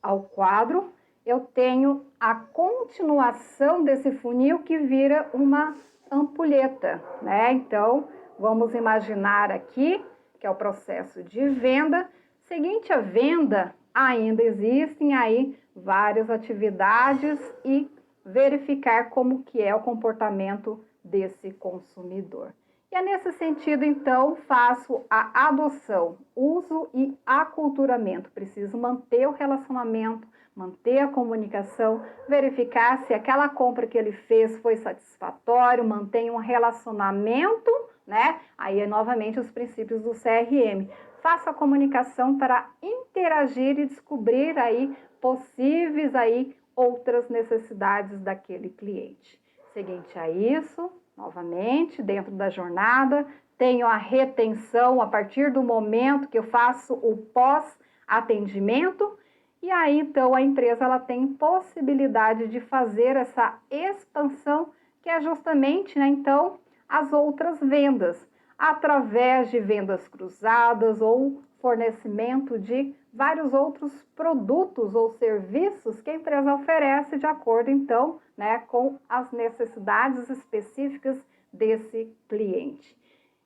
ao quadro, eu tenho a continuação desse funil que vira uma ampulheta, né? Então, vamos imaginar aqui que é o processo de venda. Seguinte à venda, ainda existem aí várias atividades e verificar como que é o comportamento desse consumidor. E é nesse sentido, então, faço a adoção, uso e aculturamento. Preciso manter o relacionamento, manter a comunicação, verificar se aquela compra que ele fez foi satisfatório, mantém um relacionamento, né? Aí, novamente, os princípios do CRM. Faço a comunicação para interagir e descobrir aí possíveis aí outras necessidades daquele cliente. Seguinte a isso, novamente, dentro da jornada, tenho a retenção a partir do momento que eu faço o pós-atendimento. E aí, então, a empresa ela tem possibilidade de fazer essa expansão, que é justamente, né, então, as outras vendas, através de vendas cruzadas ou fornecimento de vários outros produtos ou serviços que a empresa oferece de acordo, então, né, com as necessidades específicas desse cliente.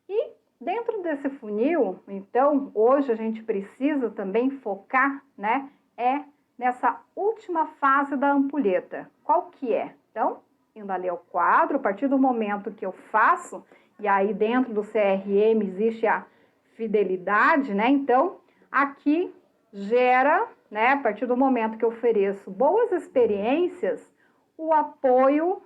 E dentro desse funil, então, hoje a gente precisa também focar, né, nessa última fase da ampulheta. Qual que é? Então, indo ali ao quadro, a partir do momento que eu faço, e aí dentro do CRM existe a fidelidade, né? Então, aqui gera, né, a partir do momento que eu ofereço boas experiências, o apoio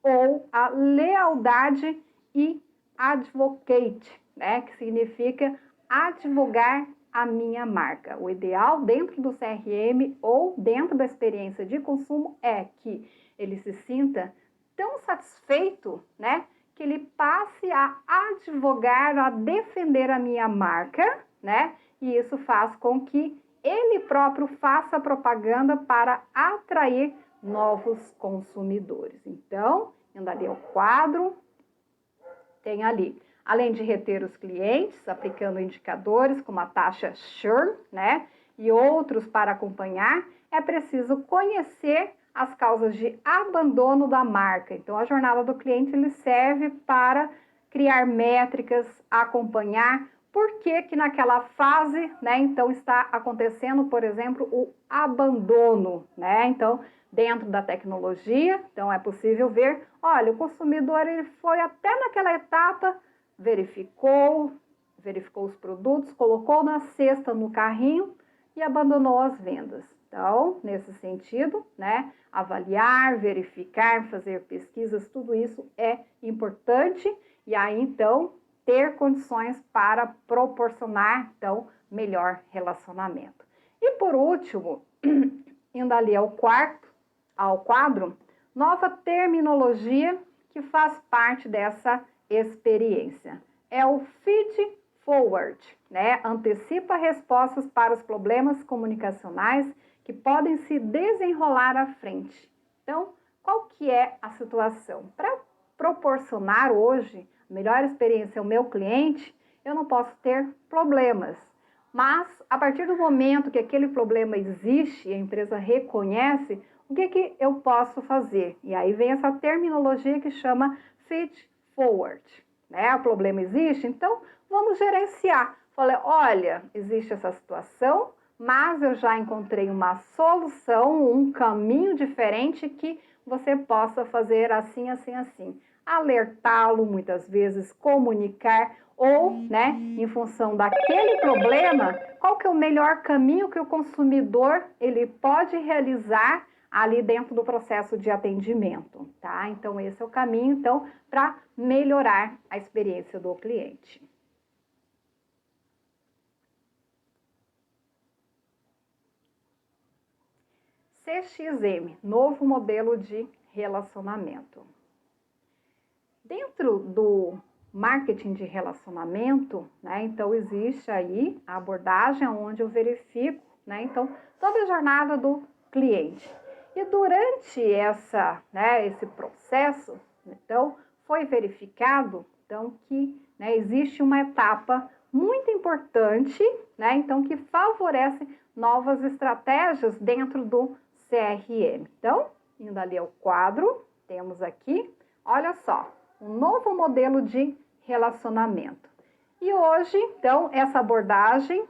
ou a lealdade e advocate, né, que significa advogar a minha marca. O ideal dentro do CRM ou dentro da experiência de consumo é que ele se sinta tão satisfeito, né, que ele passe a advogar, a defender a minha marca, né, e isso faz com que ele próprio faça propaganda para atrair novos consumidores. Então, indo ali ao quadro, tem ali, além de reter os clientes, aplicando indicadores como a taxa churn, né, e outros para acompanhar, é preciso conhecer as causas de abandono da marca. Então, a jornada do cliente ele serve para criar métricas, acompanhar por que que naquela fase, né, então está acontecendo, por exemplo, o abandono, né? Então, dentro da tecnologia, então é possível ver, olha, o consumidor ele foi até naquela etapa, verificou os produtos, colocou na cesta, no carrinho e abandonou as vendas. Então, nesse sentido, né, avaliar, verificar, fazer pesquisas, tudo isso é importante e aí, então, ter condições para proporcionar, então, melhor relacionamento. E por último, indo ali ao quadro, nova terminologia que faz parte dessa experiência. É o feed forward, né? Antecipa respostas para os problemas comunicacionais que podem se desenrolar à frente. Então, qual que é a situação? Para proporcionar hoje a melhor experiência ao meu cliente, eu não posso ter problemas. Mas, a partir do momento que aquele problema existe e a empresa reconhece, o que eu posso fazer? E aí vem essa terminologia que chama feed forward. Né? O problema existe, então vamos gerenciar. Falei, olha, existe essa situação, mas eu já encontrei uma solução, um caminho diferente que você possa fazer assim, assim, assim. Alertá-lo muitas vezes, comunicar ou, né, em função daquele problema, qual que é o melhor caminho que o consumidor ele pode realizar ali dentro do processo de atendimento, tá? Então, esse é o caminho, então, para melhorar a experiência do cliente. CXM, novo modelo de relacionamento. Dentro do marketing de relacionamento, né, então existe aí a abordagem onde eu verifico, né, então toda a jornada do cliente. E durante esse processo, então foi verificado, então que, né, existe uma etapa muito importante, né, então que favorece novas estratégias dentro do CRM. Então, indo ali ao quadro, temos aqui, olha só, um novo modelo de relacionamento. E hoje, então, essa abordagem,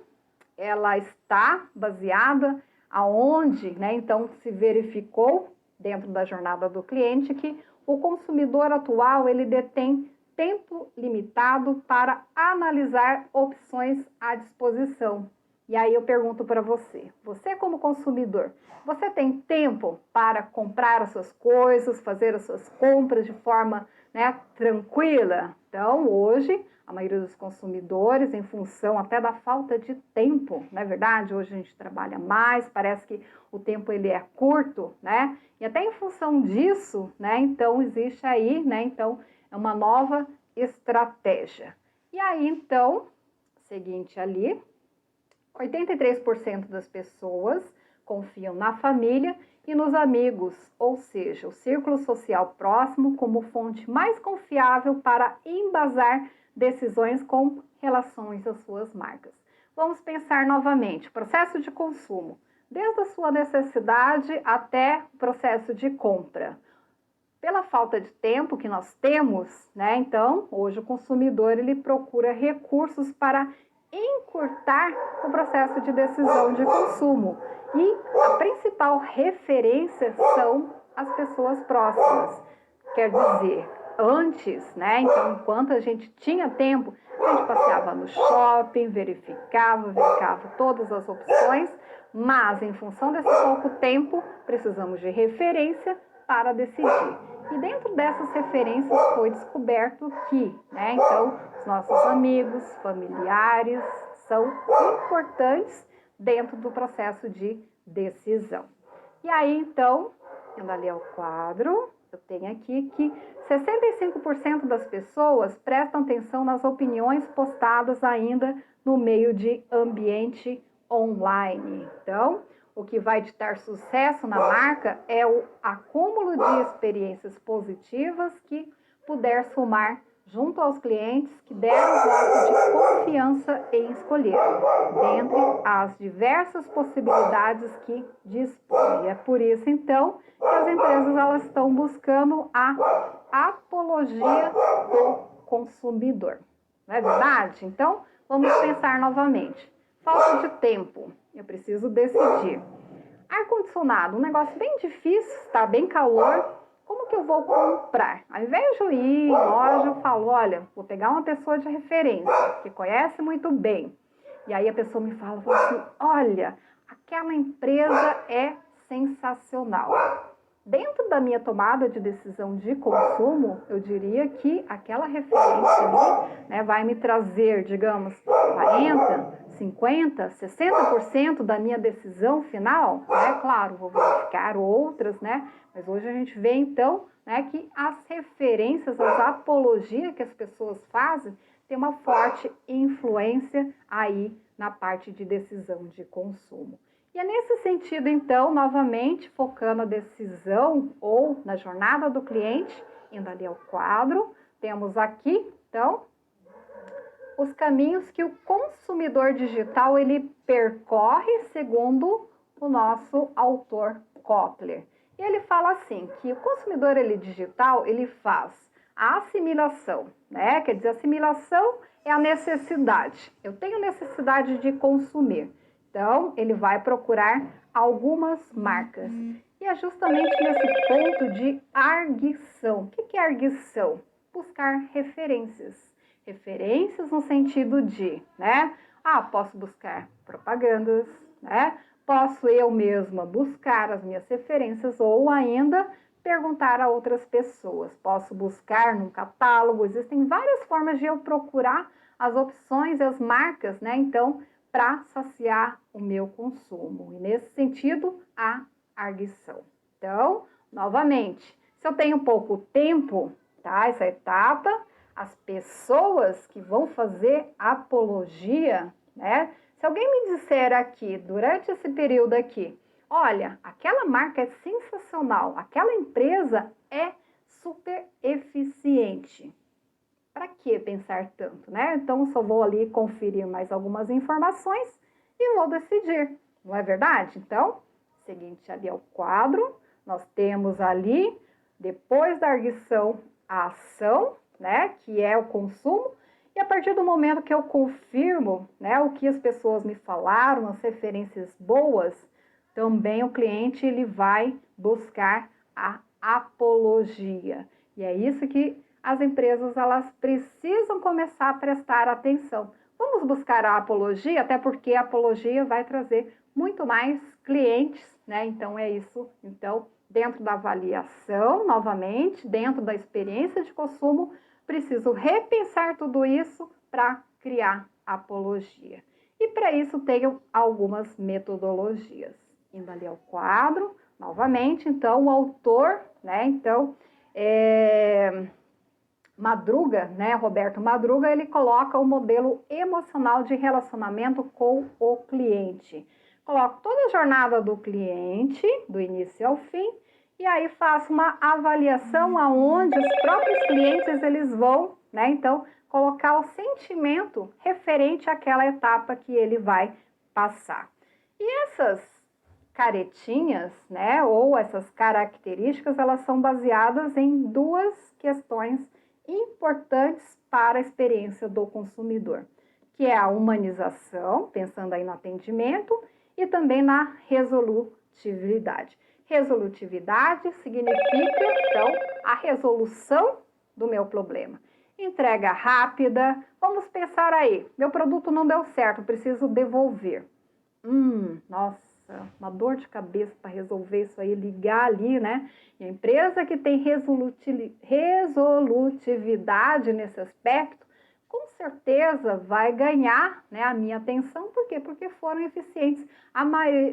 ela está baseada aonde, né, então, se verificou dentro da jornada do cliente que o consumidor atual, ele detém tempo limitado para analisar opções à disposição. E aí eu pergunto para você como consumidor, você tem tempo para comprar as suas coisas, fazer as suas compras de forma, né, tranquila? Então, hoje, a maioria dos consumidores, em função até da falta de tempo, não é verdade? Hoje a gente trabalha mais, parece que o tempo ele é curto, né? E até em função disso, né, então existe aí, né, então é uma nova estratégia. E aí, então, seguinte ali, 83% das pessoas confiam na família e nos amigos, ou seja, o círculo social próximo como fonte mais confiável para embasar decisões com relações às suas marcas. Vamos pensar novamente, processo de consumo, desde a sua necessidade até o processo de compra. Pela falta de tempo que nós temos, né, então, hoje o consumidor ele procura recursos para encurtar o processo de decisão de consumo. E a principal referência são as pessoas próximas. Quer dizer, antes, né, então, enquanto a gente tinha tempo, a gente passeava no shopping, verificava todas as opções, mas em função desse pouco tempo, precisamos de referência para decidir. E dentro dessas referências foi descoberto que, né, então, os nossos amigos, familiares são importantes dentro do processo de decisão. E aí, então, indo ali ao quadro, eu tenho aqui que 65% das pessoas prestam atenção nas opiniões postadas ainda no meio de ambiente online. Então, o que vai ditar sucesso na marca é o acúmulo de experiências positivas que puder somar junto aos clientes que deram voto de confiança em escolher, dentre as diversas possibilidades que dispõe. E é por isso, então, que as empresas elas estão buscando a apologia do consumidor. Não é verdade? Então, vamos pensar novamente. Falta de tempo. Eu preciso decidir. Ar-condicionado, um negócio bem difícil, está bem calor. Como que eu vou comprar? Ao invés de eu ir em loja, eu falo, olha, vou pegar uma pessoa de referência, que conhece muito bem. E aí a pessoa me fala assim, olha, aquela empresa é sensacional. Dentro da minha tomada de decisão de consumo, eu diria que aquela referência ali, né, vai me trazer, digamos, 40, 50, 60% da minha decisão final, né? Claro, vou verificar outras, né? Mas hoje a gente vê, então, né, que as referências, as apologias que as pessoas fazem, tem uma forte influência aí na parte de decisão de consumo. E é nesse sentido, então, novamente, focando a decisão ou na jornada do cliente, indo ali ao quadro, temos aqui, então, os caminhos que o consumidor digital ele percorre segundo o nosso autor Kotler. E ele fala assim, que o consumidor ele digital, ele faz a assimilação, né? Quer dizer, assimilação é a necessidade. Eu tenho necessidade de consumir. Então, ele vai procurar algumas marcas. E é justamente nesse ponto de arguição. O que é arguição? Buscar referências. Referências no sentido de, né? Posso buscar propagandas, né? Posso eu mesma buscar as minhas referências ou ainda perguntar a outras pessoas. Posso buscar num catálogo, existem várias formas de eu procurar as opções e as marcas, né? Então, para saciar o meu consumo. E nesse sentido, a arguição. Então, novamente, se eu tenho pouco tempo, tá? Essa etapa, as pessoas que vão fazer apologia, né? Se alguém me disser aqui, durante esse período aqui, olha, aquela marca é sensacional, aquela empresa é super eficiente. Para que pensar tanto, né? Então, só vou ali conferir mais algumas informações e vou decidir, não é verdade? Então, seguinte, ali é o quadro, nós temos ali, depois da arguição, a ação, né? Que é o consumo, e a partir do momento que eu confirmo, né, o que as pessoas me falaram, as referências boas, também o cliente ele vai buscar a apologia. E é isso que as empresas elas precisam começar a prestar atenção. Vamos buscar a apologia, até porque a apologia vai trazer muito mais clientes, né? Então é isso. Então, dentro da avaliação, novamente, dentro da experiência de consumo, preciso repensar tudo isso para criar apologia. E para isso tenho algumas metodologias. Indo ali ao quadro, novamente, então, o autor, né? Então, Madruga, né, Roberto Madruga, ele coloca o modelo emocional de relacionamento com o cliente. Coloco toda a jornada do cliente, do início ao fim, e aí faço uma avaliação aonde os próprios clientes eles vão, né, então, colocar o sentimento referente àquela etapa que ele vai passar. E essas caretinhas, né, ou essas características, elas são baseadas em duas questões importantes para a experiência do consumidor, que é a humanização, pensando aí no atendimento, e também na resolutividade. Resolutividade significa, então, a resolução do meu problema. Entrega rápida, vamos pensar aí, meu produto não deu certo, preciso devolver. Nossa, uma dor de cabeça para resolver isso aí, ligar ali, né? E a empresa que tem resolutividade nesse aspecto, com certeza vai ganhar, né, a minha atenção. Por quê? Porque foram eficientes.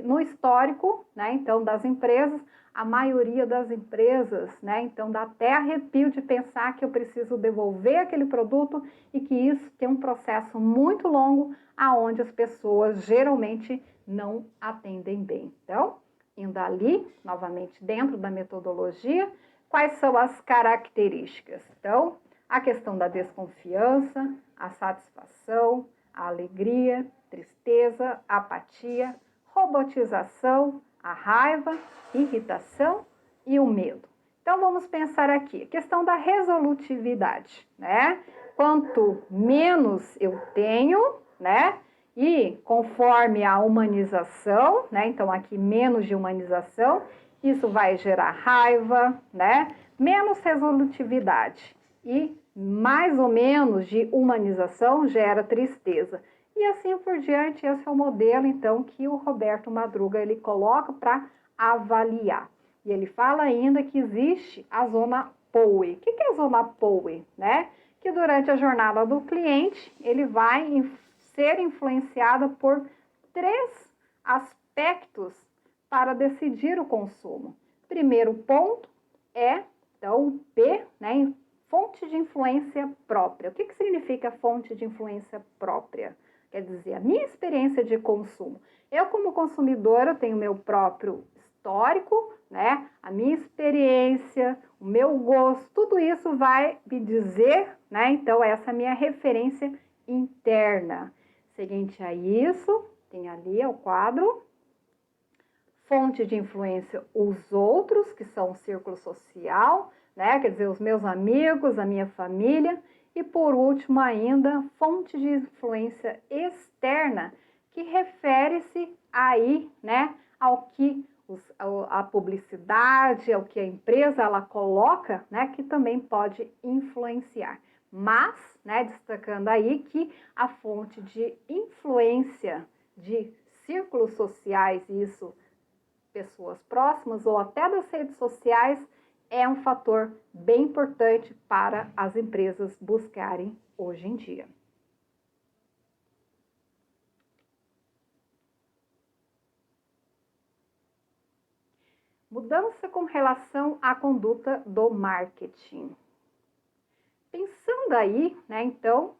No histórico, né, então, das empresas, a maioria das empresas, né, então dá até arrepio de pensar que eu preciso devolver aquele produto e que isso tem um processo muito longo, aonde as pessoas geralmente não atendem bem. Então, indo ali, novamente dentro da metodologia, quais são as características? Então, a questão da desconfiança, a satisfação, a alegria, tristeza, apatia, robotização, a raiva, irritação e o medo. Então, vamos pensar aqui, a questão da resolutividade, né? Quanto menos eu tenho, né? E conforme a humanização, né? Então, aqui menos de humanização, isso vai gerar raiva, né? Menos resolutividade. E mais ou menos de humanização gera tristeza. E assim por diante, esse é o modelo, então, que o Roberto Madruga ele coloca para avaliar. E ele fala ainda que existe a zona POWE. O que é a zona POWE, né? Que durante a jornada do cliente, ele vai ser influenciada por 3 aspectos para decidir o consumo. Primeiro ponto é, então, o P, né, fonte de influência própria. O que significa fonte de influência própria? Quer dizer, a minha experiência de consumo. Eu, como consumidora, tenho meu próprio histórico, né? A minha experiência, o meu gosto, tudo isso vai me dizer, né? Então, essa é a minha referência interna. Seguinte a isso, tem ali o quadro. Fonte de influência, os outros, que são o círculo social, né? Quer dizer, os meus amigos, a minha família. E por último ainda, fonte de influência externa, que refere-se aí, né, ao que a publicidade, ao que a empresa ela coloca, né, que também pode influenciar. Mas, né, destacando aí que a fonte de influência de círculos sociais, isso, pessoas próximas ou até das redes sociais, é um fator bem importante para as empresas buscarem hoje em dia. Mudança com relação à conduta do marketing. Pensando aí, né, então,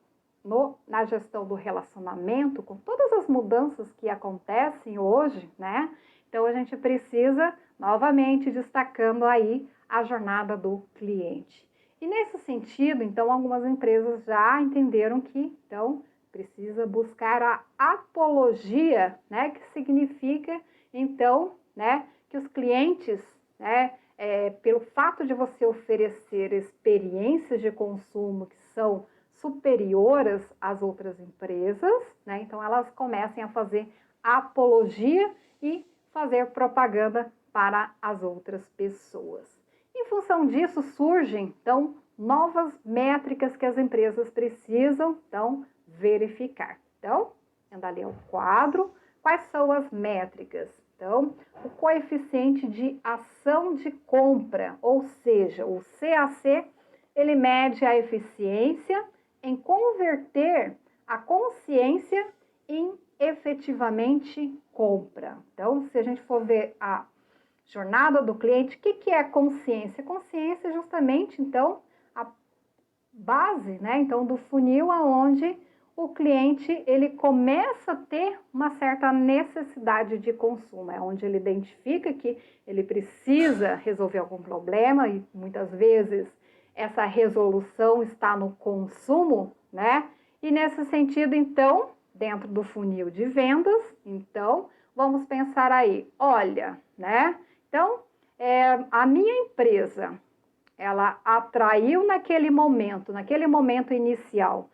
na gestão do relacionamento, com todas as mudanças que acontecem hoje, né, então a gente precisa, novamente, destacando aí a jornada do cliente. E nesse sentido, então, algumas empresas já entenderam que, então, precisa buscar a apologia, né, que significa, então, né, que os clientes, né, pelo fato de você oferecer experiências de consumo que são superiores às outras empresas, né, então elas comecem a fazer apologia e fazer propaganda para as outras pessoas. Em função disso, surgem, então, novas métricas que as empresas precisam, então, verificar. Então, indo ali ao quadro, quais são as métricas? Então, o coeficiente de ação de compra, ou seja, o CAC, ele mede a eficiência em converter a consciência em efetivamente compra. Então, se a gente for ver a jornada do cliente, o que é consciência? Consciência é justamente, então, a base, né, então, do funil aonde o cliente, ele começa a ter uma certa necessidade de consumo, é onde ele identifica que ele precisa resolver algum problema e muitas vezes essa resolução está no consumo, né? E nesse sentido, então, dentro do funil de vendas, então, vamos pensar aí, olha, né? Então, a minha empresa, ela atraiu naquele momento inicial,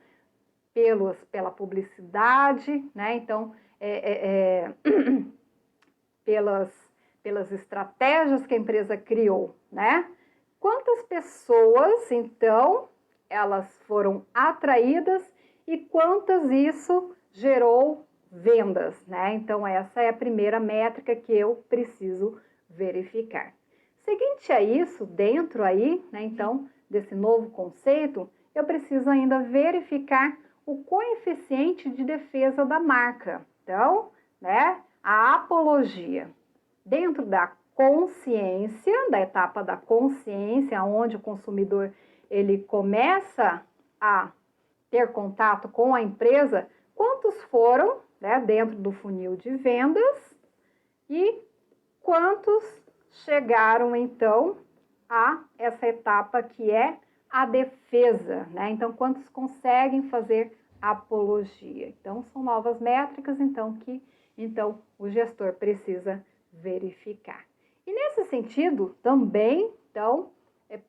pela publicidade, né? Então, pelas estratégias que a empresa criou, né? Quantas pessoas, então, elas foram atraídas e quantas isso gerou vendas, né? Então, essa é a primeira métrica que eu preciso verificar. Seguinte a isso, dentro aí, né, então, desse novo conceito, eu preciso ainda verificar o coeficiente de defesa da marca. Então, né, a apologia. Dentro da consciência, da etapa da consciência, onde o consumidor ele começa a ter contato com a empresa, quantos foram, né, dentro do funil de vendas e quantos chegaram, então, a essa etapa que é a defesa, né? Então, quantos conseguem fazer apologia? Então, são novas métricas, então, que o gestor precisa verificar. E nesse sentido, também, então,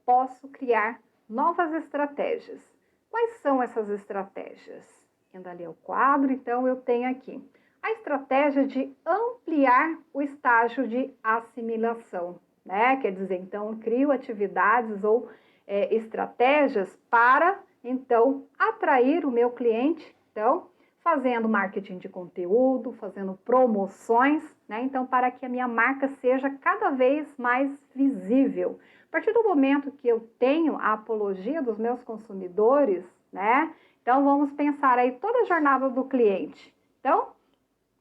posso criar novas estratégias. Quais são essas estratégias? Indo ali ao quadro, então, eu tenho aqui a estratégia de ampliar o estágio de assimilação, né? Quer dizer, então, crio atividades ou estratégias para, então, atrair o meu cliente, então, fazendo marketing de conteúdo, fazendo promoções, né? Então, para que a minha marca seja cada vez mais visível. A partir do momento que eu tenho a apologia dos meus consumidores, né? Então, vamos pensar aí toda a jornada do cliente. Então,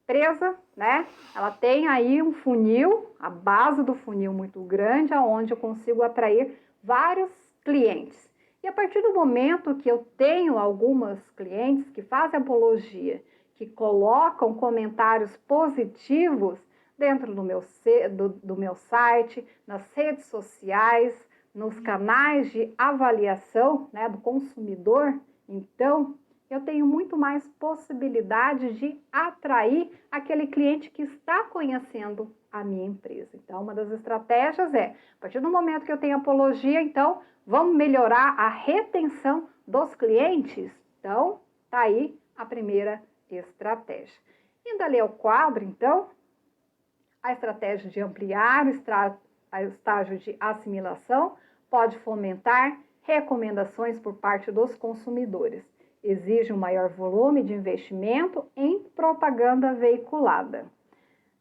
empresa, né? Ela tem aí um funil, a base do funil muito grande, aonde eu consigo atrair vários clientes. E a partir do momento que eu tenho algumas clientes que fazem apologia, que colocam comentários positivos dentro do meu site, nas redes sociais, nos canais de avaliação, né, do consumidor, então eu tenho muito mais possibilidade de atrair aquele cliente que está conhecendo a minha empresa. Então, uma das estratégias a partir do momento que eu tenho apologia, então, vamos melhorar a retenção dos clientes? Então, tá aí a primeira estratégia. Indo ali ao quadro, então, a estratégia de ampliar o estágio de assimilação pode fomentar recomendações por parte dos consumidores. exige um maior volume de investimento em propaganda veiculada.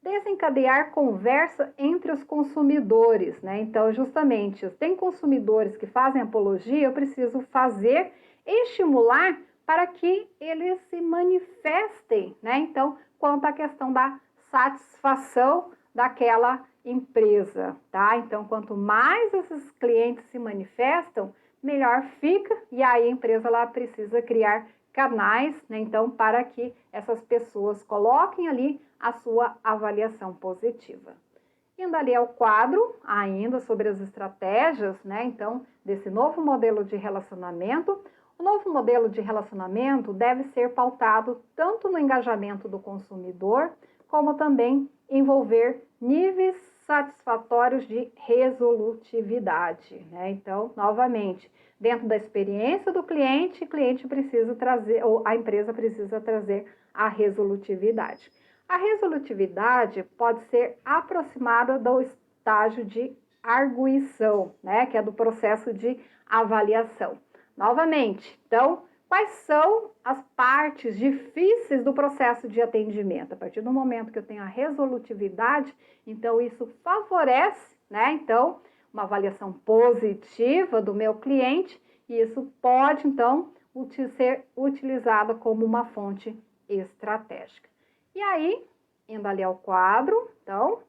Desencadear conversa entre os consumidores, né? Então, justamente, tem consumidores que fazem apologia, eu preciso fazer, estimular para que eles se manifestem, né? Então, quanto à questão da satisfação daquela empresa, tá? Então, quanto mais esses clientes se manifestam, melhor fica, e aí a empresa ela precisa criar canais, né? Então, para que essas pessoas coloquem ali a sua avaliação positiva. Indo ali ao quadro, ainda sobre as estratégias, né? Então, desse novo modelo de relacionamento, o novo modelo de relacionamento deve ser pautado tanto no engajamento do consumidor, como também envolver níveis satisfatórios de resolutividade, né? Então, novamente, dentro da experiência do cliente, o cliente precisa trazer, ou a empresa precisa trazer a resolutividade. A resolutividade pode ser aproximada do estágio de arguição, né? Que é do processo de avaliação. Novamente, então, quais são as partes difíceis do processo de atendimento? A partir do momento que eu tenho a resolutividade, então isso favorece, né? Então, uma avaliação positiva do meu cliente, e isso pode, então, ser utilizado como uma fonte estratégica. E aí, indo ali ao quadro, então,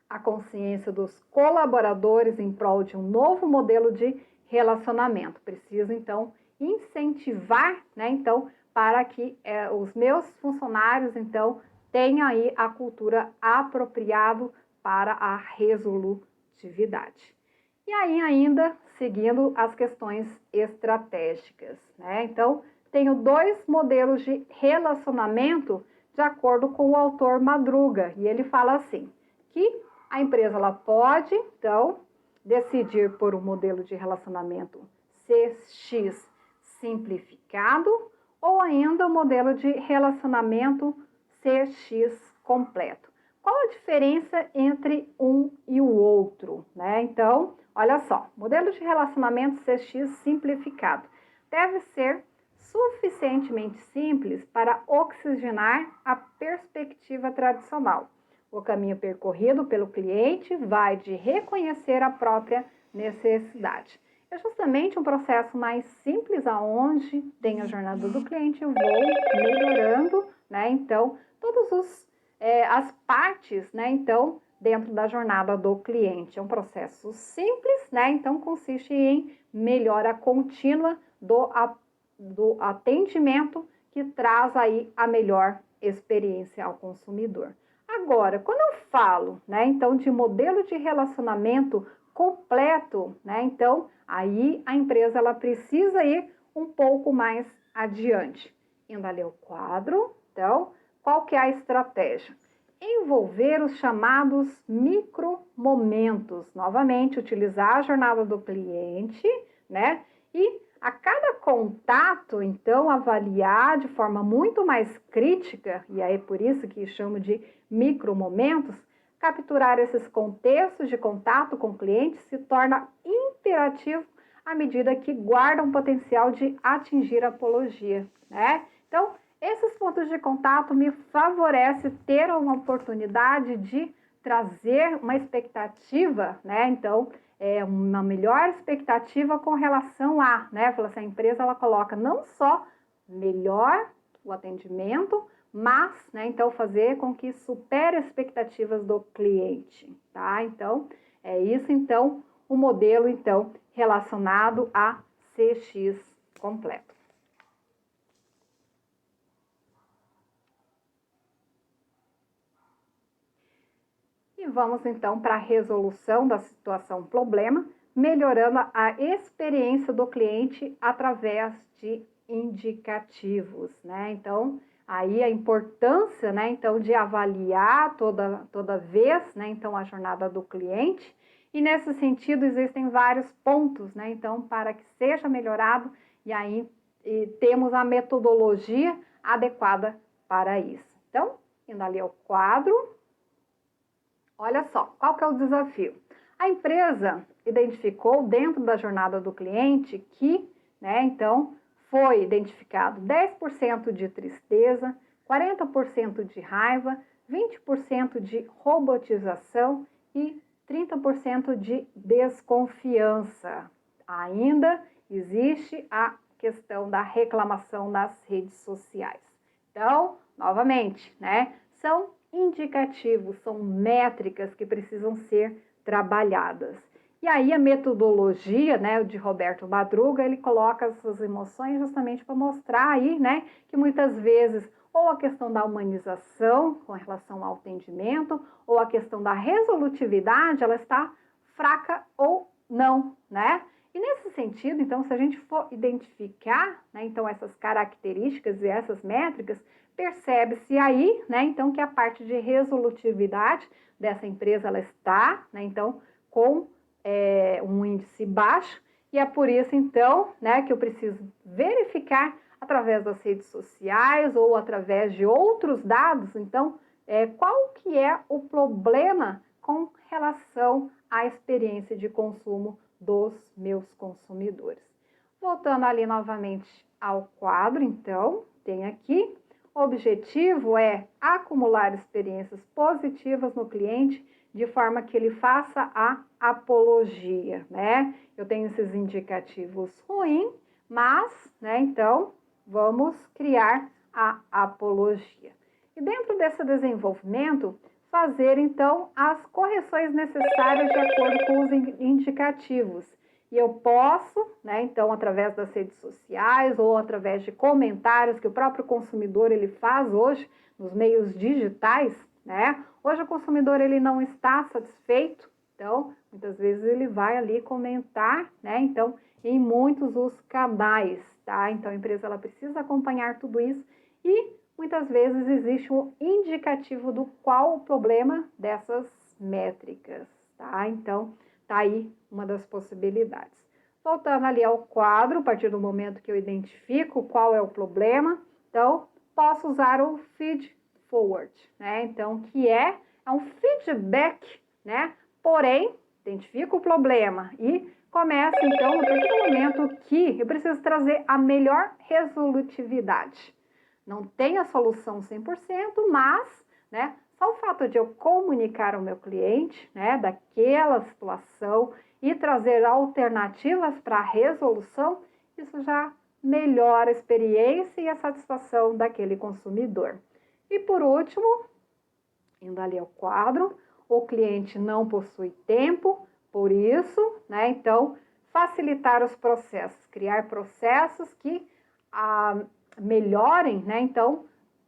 a consciência dos colaboradores em prol de um novo modelo de relacionamento. Preciso, então, incentivar, né, então, para que os meus funcionários, então, tenham aí a cultura apropriada para a resolutividade. E aí, ainda, seguindo as questões estratégicas, né? Então, tenho dois modelos de relacionamento de acordo com o autor Madruga, e ele fala assim, que a empresa ela pode, então, decidir por um modelo de relacionamento CX simplificado ou ainda o modelo de relacionamento CX completo. Qual a diferença entre um e o outro, né? Então, olha só, modelo de relacionamento CX simplificado deve ser suficientemente simples para oxigenar a perspectiva tradicional. O caminho percorrido pelo cliente vai de reconhecer a própria necessidade. É justamente um processo mais simples, aonde tem a jornada do cliente, eu vou melhorando, né? Então, todas as partes, né? Então, dentro da jornada do cliente. É um processo simples, né? Então, consiste em melhora contínua do atendimento que traz aí a melhor experiência ao consumidor. Agora, quando eu falo, né, então, de modelo de relacionamento completo, né, então, aí a empresa ela precisa ir um pouco mais adiante. Indo ali ao quadro, então, qual que é a estratégia? Envolver os chamados micromomentos. Novamente, utilizar a jornada do cliente, né, e a cada contato, então, avaliar de forma muito mais crítica, e aí por isso que chamo de micromomentos, capturar esses contextos de contato com o cliente se torna imperativo à medida que guarda um potencial de atingir a apologia, né? Então, esses pontos de contato me favorecem ter uma oportunidade de trazer uma expectativa, né? Então, uma melhor expectativa com relação a, né? Fala assim, a empresa ela coloca não só melhor o atendimento, mas, né, então fazer com que supere as expectativas do cliente, tá? Então, é isso, então, o modelo, então, relacionado a CX completo. E vamos então para a resolução da situação problema, melhorando a experiência do cliente através de indicativos, né? Então, aí a importância, né, então de avaliar toda vez, né, então a jornada do cliente. E nesse sentido existem vários pontos, né, então para que seja melhorado e aí temos a metodologia adequada para isso. Então, indo ali ao quadro, olha só, qual que é o desafio? A empresa identificou dentro da jornada do cliente que, né, então, foi identificado 10% de tristeza, 40% de raiva, 20% de robotização e 30% de desconfiança. Ainda existe a questão da reclamação nas redes sociais. Então, novamente, né, são indicativos, são métricas que precisam ser trabalhadas. E aí a metodologia, né, de Roberto Madruga, ele coloca essas emoções justamente para mostrar aí, né, que muitas vezes ou a questão da humanização com relação ao atendimento, ou a questão da resolutividade, ela está fraca ou não, né? E nesse sentido, então, se a gente for identificar, né, então, essas características e essas métricas, percebe-se aí, né, então, que a parte de resolutividade dessa empresa, ela está, né, então, com um índice baixo, e é por isso, então, né, que eu preciso verificar através das redes sociais ou através de outros dados, então, qual que é o problema com relação à experiência de consumo dos meus consumidores. Voltando ali novamente ao quadro, então, tem aqui, o objetivo é acumular experiências positivas no cliente de forma que ele faça a apologia, né? Eu tenho esses indicativos ruins, mas, né, então, vamos criar a apologia. E dentro desse desenvolvimento, fazer, então, as correções necessárias de acordo com os indicativos. E eu posso, né, então, através das redes sociais ou através de comentários que o próprio consumidor ele faz hoje nos meios digitais, né? Hoje o consumidor ele não está satisfeito, então, muitas vezes ele vai ali comentar, né? Então, em muitos os canais, tá? Então, a empresa ela precisa acompanhar tudo isso e muitas vezes existe um indicativo do qual o problema dessas métricas, tá? Então, tá aí uma das possibilidades. Voltando ali ao quadro, a partir do momento que eu identifico qual é o problema, então, posso usar o feed forward, né? Então, que é um feedback, né? Porém, identifico o problema e começo, então, a partir do momento que eu preciso trazer a melhor resolutividade. Não tem a solução 100%, mas, né, só o fato de eu comunicar ao meu cliente, né, daquela situação e trazer alternativas para a resolução, isso já melhora a experiência e a satisfação daquele consumidor. E por último, indo ali ao quadro, o cliente não possui tempo, por isso, né, então, facilitar os processos, criar processos que melhorem, né, então,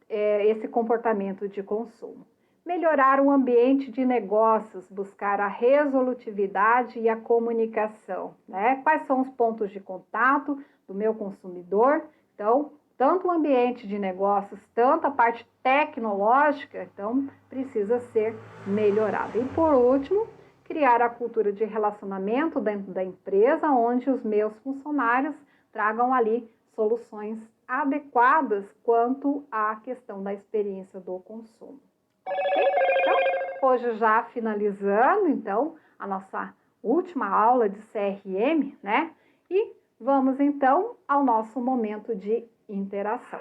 esse comportamento de consumo. Melhorar o ambiente de negócios, buscar a resolutividade e a comunicação, né? Quais são os pontos de contato do meu consumidor? Então, tanto o ambiente de negócios, tanto a parte tecnológica, então, precisa ser melhorada. E por último, criar a cultura de relacionamento dentro da empresa, onde os meus funcionários tragam ali soluções adequadas quanto à questão da experiência do consumo. Ok? Então, hoje já finalizando, então, a nossa última aula de CRM, né? E vamos, então, ao nosso momento de interação.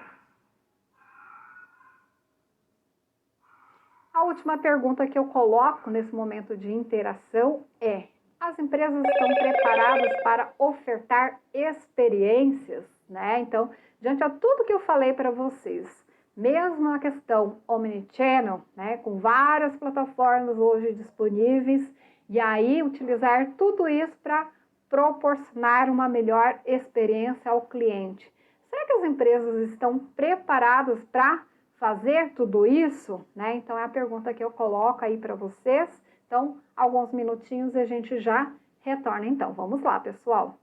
A última pergunta que eu coloco nesse momento de interação é: as empresas estão preparadas para ofertar experiências, né? Então, diante de tudo que eu falei para vocês, mesmo na questão omnichannel, né, com várias plataformas hoje disponíveis, e aí utilizar tudo isso para proporcionar uma melhor experiência ao cliente. Será que as empresas estão preparadas para fazer tudo isso, né? Então, é a pergunta que eu coloco aí para vocês. Então, alguns minutinhos e a gente já retorna. Então, vamos lá, pessoal.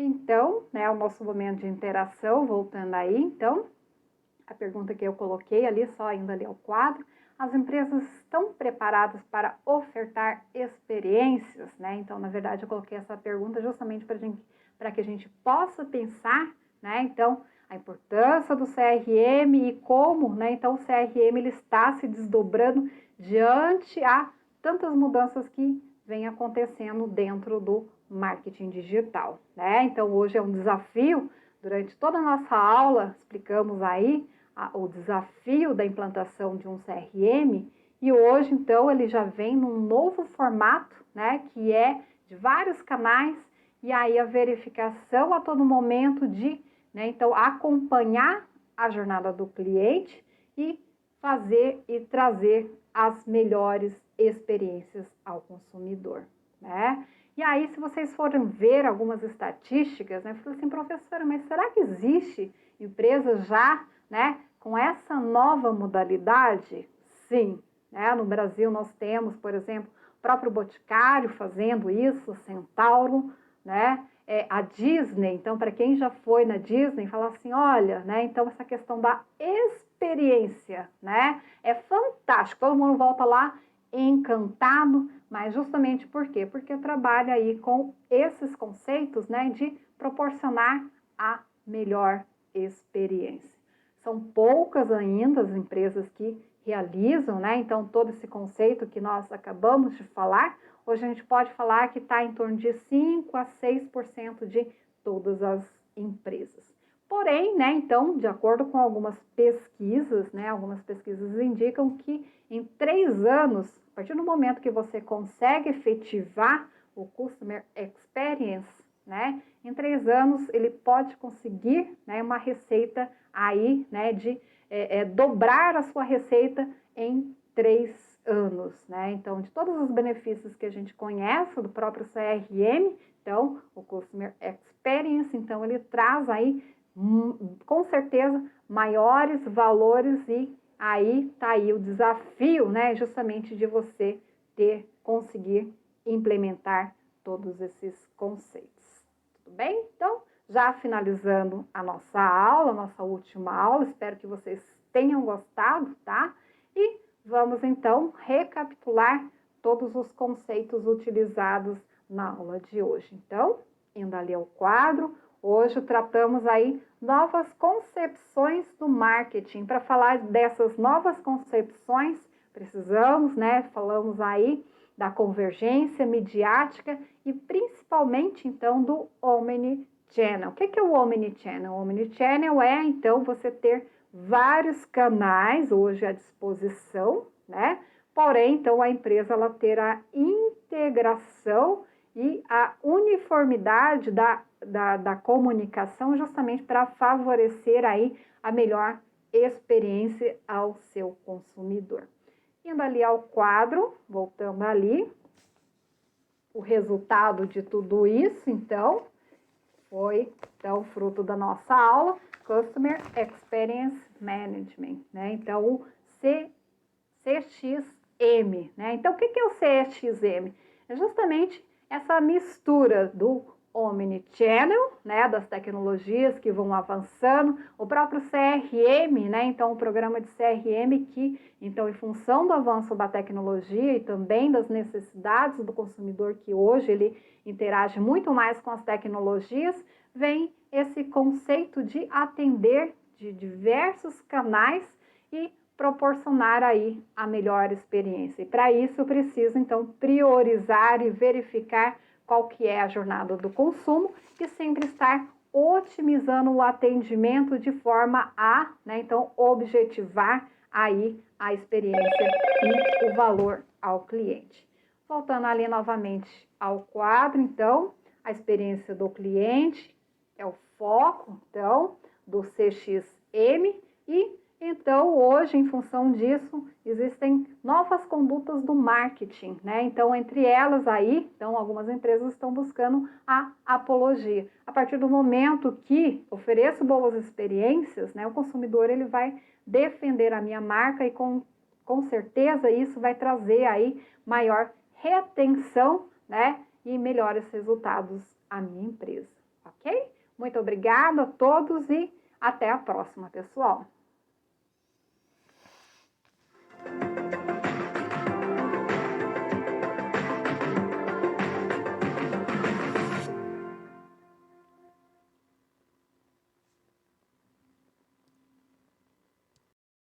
Então, né, o nosso momento de interação, voltando aí, então, a pergunta que eu coloquei ali, só indo ali ao quadro, as empresas estão preparadas para ofertar experiências, né? Então, na verdade, eu coloquei essa pergunta justamente para que a gente possa pensar, né? Então, a importância do CRM e como, né? Então, o CRM ele está se desdobrando diante a tantas mudanças que vem acontecendo dentro do marketing digital, né? Então, hoje é um desafio. Durante toda a nossa aula, explicamos aí o desafio da implantação de um CRM e hoje, então, ele já vem num novo formato, né? Que é de vários canais e aí a verificação a todo momento de, né? Então, acompanhar a jornada do cliente e fazer e trazer as melhores experiências ao consumidor, né? E aí, se vocês forem ver algumas estatísticas, né? Falei assim, professora, mas será que existe empresa já, né, com essa nova modalidade? Sim, né? No Brasil nós temos, por exemplo, o próprio Boticário fazendo isso, Centauro, né? A Disney, então, para quem já foi na Disney, fala assim, olha, né? Então, essa questão da experiência, né? É fantástico, todo mundo volta lá encantado, mas justamente por quê? Porque trabalha aí com esses conceitos, né, de proporcionar a melhor experiência. São poucas ainda as empresas que realizam, né, então todo esse conceito que nós acabamos de falar, hoje a gente pode falar que está em torno de 5 a 6% de todas as empresas. Porém, né, então, de acordo com algumas pesquisas, né, algumas pesquisas indicam que em 3 anos, a partir do momento que você consegue efetivar o Customer Experience, né, em 3 anos ele pode conseguir, né, uma receita aí, né, de dobrar a sua receita em 3 anos, né? Então, de todos os benefícios que a gente conhece do próprio CRM, então, o Customer Experience, então, ele traz aí, com certeza, maiores valores e aí tá aí o desafio, né, justamente de você conseguir implementar todos esses conceitos. Tudo bem? Então, já finalizando a nossa última aula, espero que vocês tenham gostado, tá? E vamos então recapitular todos os conceitos utilizados na aula de hoje. Então, indo ali ao quadro, hoje tratamos aí novas concepções do marketing. Para falar dessas novas concepções, precisamos, né? Falamos aí da convergência midiática e principalmente então do Omnichannel. O que é o Omnichannel? O Omnichannel é então você ter vários canais hoje à disposição, né? Porém, então a empresa ela ter a integração e a uniformidade da comunicação justamente para favorecer aí a melhor experiência ao seu consumidor. Indo ali ao quadro, voltando ali, o resultado de tudo isso, então, foi então, fruto da nossa aula, Customer Experience Management, né? Então, o CXM, né? Então, o que é o CXM? É justamente essa mistura do Omnichannel, né, das tecnologias que vão avançando, o próprio CRM, né, então o programa de CRM que, então, em função do avanço da tecnologia e também das necessidades do consumidor que hoje ele interage muito mais com as tecnologias, vem esse conceito de atender de diversos canais e proporcionar aí a melhor experiência. E para isso eu preciso, então, priorizar e verificar qual que é a jornada do consumo e sempre estar otimizando o atendimento de forma a, né, então, objetivar aí a experiência e o valor ao cliente. Voltando ali novamente ao quadro, então, a experiência do cliente é o foco, então, do CXM e então, hoje, em função disso, existem novas condutas do marketing, né? Então, entre elas aí, então, algumas empresas estão buscando a apologia. A partir do momento que ofereço boas experiências, né, o consumidor ele vai defender a minha marca e com certeza isso vai trazer aí maior retenção, né, e melhores resultados à minha empresa. ok? Muito obrigada a todos e até a próxima, pessoal!